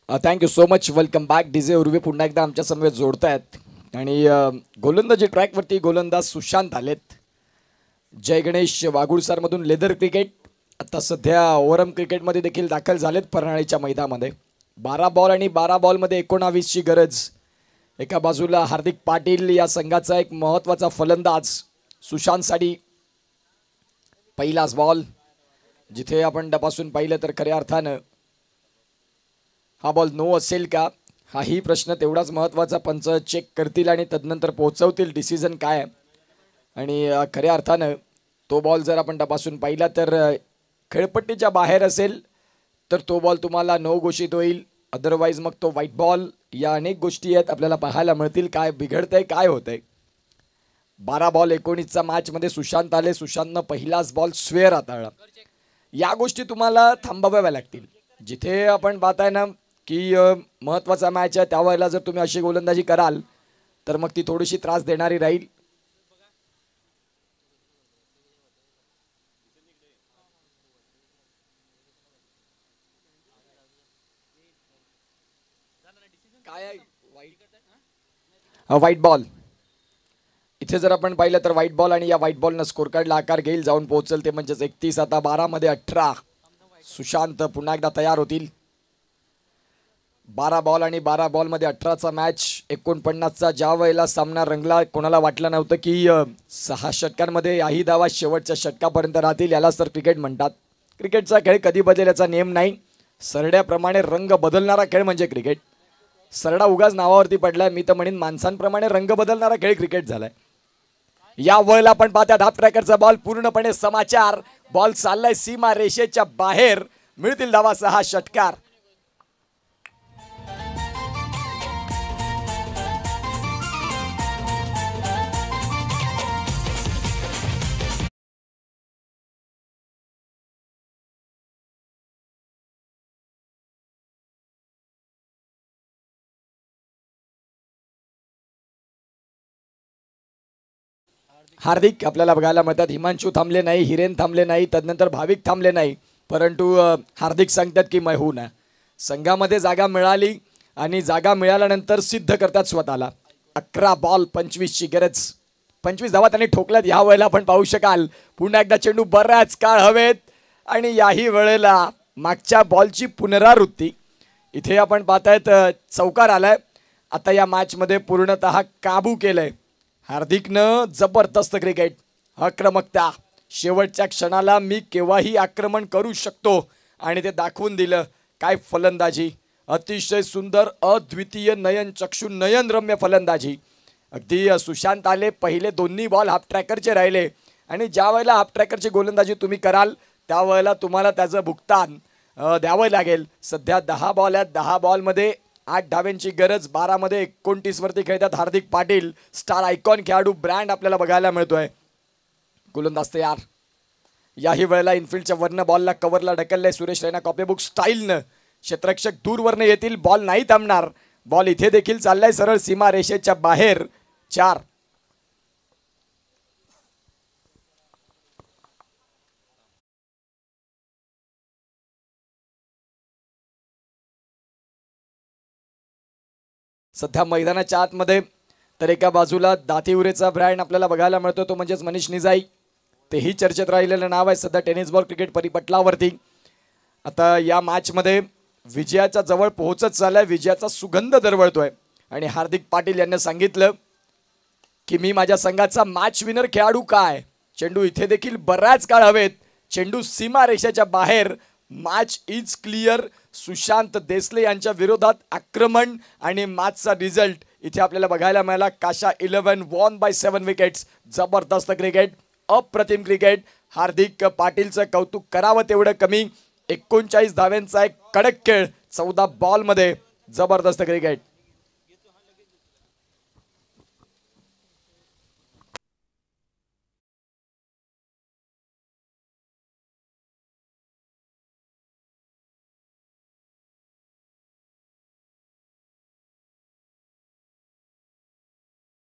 Thank you so much. Welcome back. DJ उर्वे पुन्हा एकदा आमच्या समवेत जोडतायत आणि गोलंदाजी ट्रॅकवरती गोलंदाज सुशांत आलेत. जय गणेश वाघुळसारमधून लेदर क्रिकेट आता सध्या ओव्हरऑल क्रिकेटमध्ये देखील दाखल झालेत परनाळीच्या मैदानामध्ये. 12 बॉल आणि 12 बॉलमध्ये 19ची गरज. एका बाजूला हार्दिक पाटील या संघाचा एक महत्त्वाचा फलंदाज सुशांतसाठी पहिलाच बॉल, जिथे आपण तपासून पाहिलं तर खऱ्या अर्थानं हा बॉल नो असेल का, हाही प्रश्न तेवढाच महत्त्वाचा. पंच चेक करतील आणि तदनंतर पोहोचवतील डिसिजन काय. आणि खऱ्या अर्थानं तो बॉल जर आपण तपासून पाहिला तर खेळपट्टीच्या बाहेर असेल तर तो बॉल तुम्हाला नो घोषित होईल. अदरवाईज मग तो व्हाईट बॉल. या अनेक गोष्टी आहेत आपल्याला पाहायला मिळतील, काय बिघडतंय काय होतंय. 12 बॉल 19चा मॅचमध्ये सुशांत आले. सुशांतनं पहिलाच बॉल स्क्वेअर हाताळला. या गोष्टी तुम्हाला थांबवाव्या लागतील. जिथे आपण पाहताय ना की महत्त्वाचा मॅच आहे, त्यावेळेला जर तुम्ही अशी गोलंदाजी कराल तर मग ती थोडीशी त्रास देणारी राहील. White ball. इथे जर आपण पाहिलं तर व्हाईट बॉल आणि या व्हाईट बॉलनं स्कोर कार्डला आकार घेईल, जाऊन पोहोचल ते म्हणजेच 31. आता 12 मध्ये 18. सुशांत पुन्हा एकदा तयार होतील. 12 बॉल आणि 12 बॉलमध्ये 18चा मॅच. 49चा ज्या वेळेला सामना रंगला, कोणाला वाटलं नव्हतं की 6 षटकांमध्ये याही धावा शेवटच्या षटकापर्यंत राहतील. यालाच तर क्रिकेट म्हणतात. क्रिकेटचा खेळ कधी बदलेल याचा नेम नाही. सरड्याप्रमाणे रंग बदलणारा खेळ म्हणजे क्रिकेट. सरडा उगाच नावावरती पडलाय. मी तर म्हणेन माणसांप्रमाणे रंग बदलणारा खेळ क्रिकेट झालाय. या वेळेला आपण पाहतात हाफ ट्रॅकरचा बॉल पूर्णपणे समाचार. बॉल चाललाय सीमा रेषेच्या बाहेर. मिळतील धावा 6 षटकार. हार्दिक आपल्याला बघायला मिळतात. हिमांशू थांबले नाही, हिरेन थांबले नाही, तदनंतर भाविक थांबले नाही, परंतु हार्दिक सांगतात की मैं हूं ना. संघामध्ये जागा मिळाली आणि जागा मिळाल्यानंतर सिद्ध करतात स्वतःला. 11 बॉल 25ची गरज. 25 धावा त्यांनी ठोकल्यात. या वेळेला आपण पाहू शकाल पुन्हा एकदा चेंडू बऱ्याच काळ हवेत आणि याही वेळेला मागच्या बॉलची पुनरावृत्ती. इथे आपण पाहतायत चौकार आलाय. आता या मॅचमध्ये पूर्णतः काबू केलंय हार्दिकनं. जबरदस्त क्रिकेट, आक्रमकता. शेवटच्या क्षणाला मी केव्हाही आक्रमण करू शकतो आणि ते दाखवून दिलं. काय फलंदाजी, अतिशय सुंदर, अद्वितीय, नयनचक्षू, नयनरम्य फलंदाजी. अगदी सुशांत आले. पहिले दोन्ही बॉल हाफ ट्रॅकरचे राहिले आणि ज्या वेळेला हाफ ट्रॅकरची गोलंदाजी तुम्ही कराल त्यावेळेला तुम्हाला त्याचं भुगतान द्यावं लागेल. सध्या 10 बॉल आहेत. 10 बॉलमध्ये 8 धाव्यांची गरज. 12 मध्ये 29 वरती खेळतात हार्दिक पाटील. स्टार आयकॉन खेळाडू ब्रँड आपल्याला बघायला मिळतोय. गोलंदाज तयार. याही वेळेला इनफिल्डच्या वरनं बॉलला कव्हरला ढकललंय सुरेश रैना कॉपीबुक स्टाईलनं. क्षेत्ररक्षक दूरवरनं येतील. बॉल नाही थांबणार. बॉल इथे देखील चाललाय सरळ सीमा रेषेच्या बाहेर. 4. सध्या मैदानाच्या आतमध्ये तर एका बाजूला दातीउरेचा ब्रँड आपल्याला बघायला मिळतो, तो म्हणजेच मनीष निजाई. तेही चर्चेत राहिलेलं नाव आहे सध्या टेनिस बॉल क्रिकेट परिपटलावरती. आता या मॅचमध्ये विजयाच्या जवळ पोहोचत चाललाय. विजयाचा सुगंध दरवळतोय आणि हार्दिक पाटील यांनी सांगितलं की मी माझ्या संघाचा मॅच विनर खेळाडू काय. चेंडू इथे देखील बऱ्याच काळ हवेत. चेंडू सीमा रेषेच्या बाहेर. Match is clear. Sushant Desale यांच्या विरोधात आक्रमण आणि मॅचचा रिझल्ट इथे आपल्याला बघायला मिळाला. काशा 11 वॉन बाय 7 विकेट्स. जबरदस्त क्रिकेट, अप्रतिम क्रिकेट. हार्दिक पाटीलचं कौतुक करावं तेवढं कमी. 39 धाव्यांचा एक कडक खेळ 14 बॉलमध्ये. जबरदस्त क्रिकेट.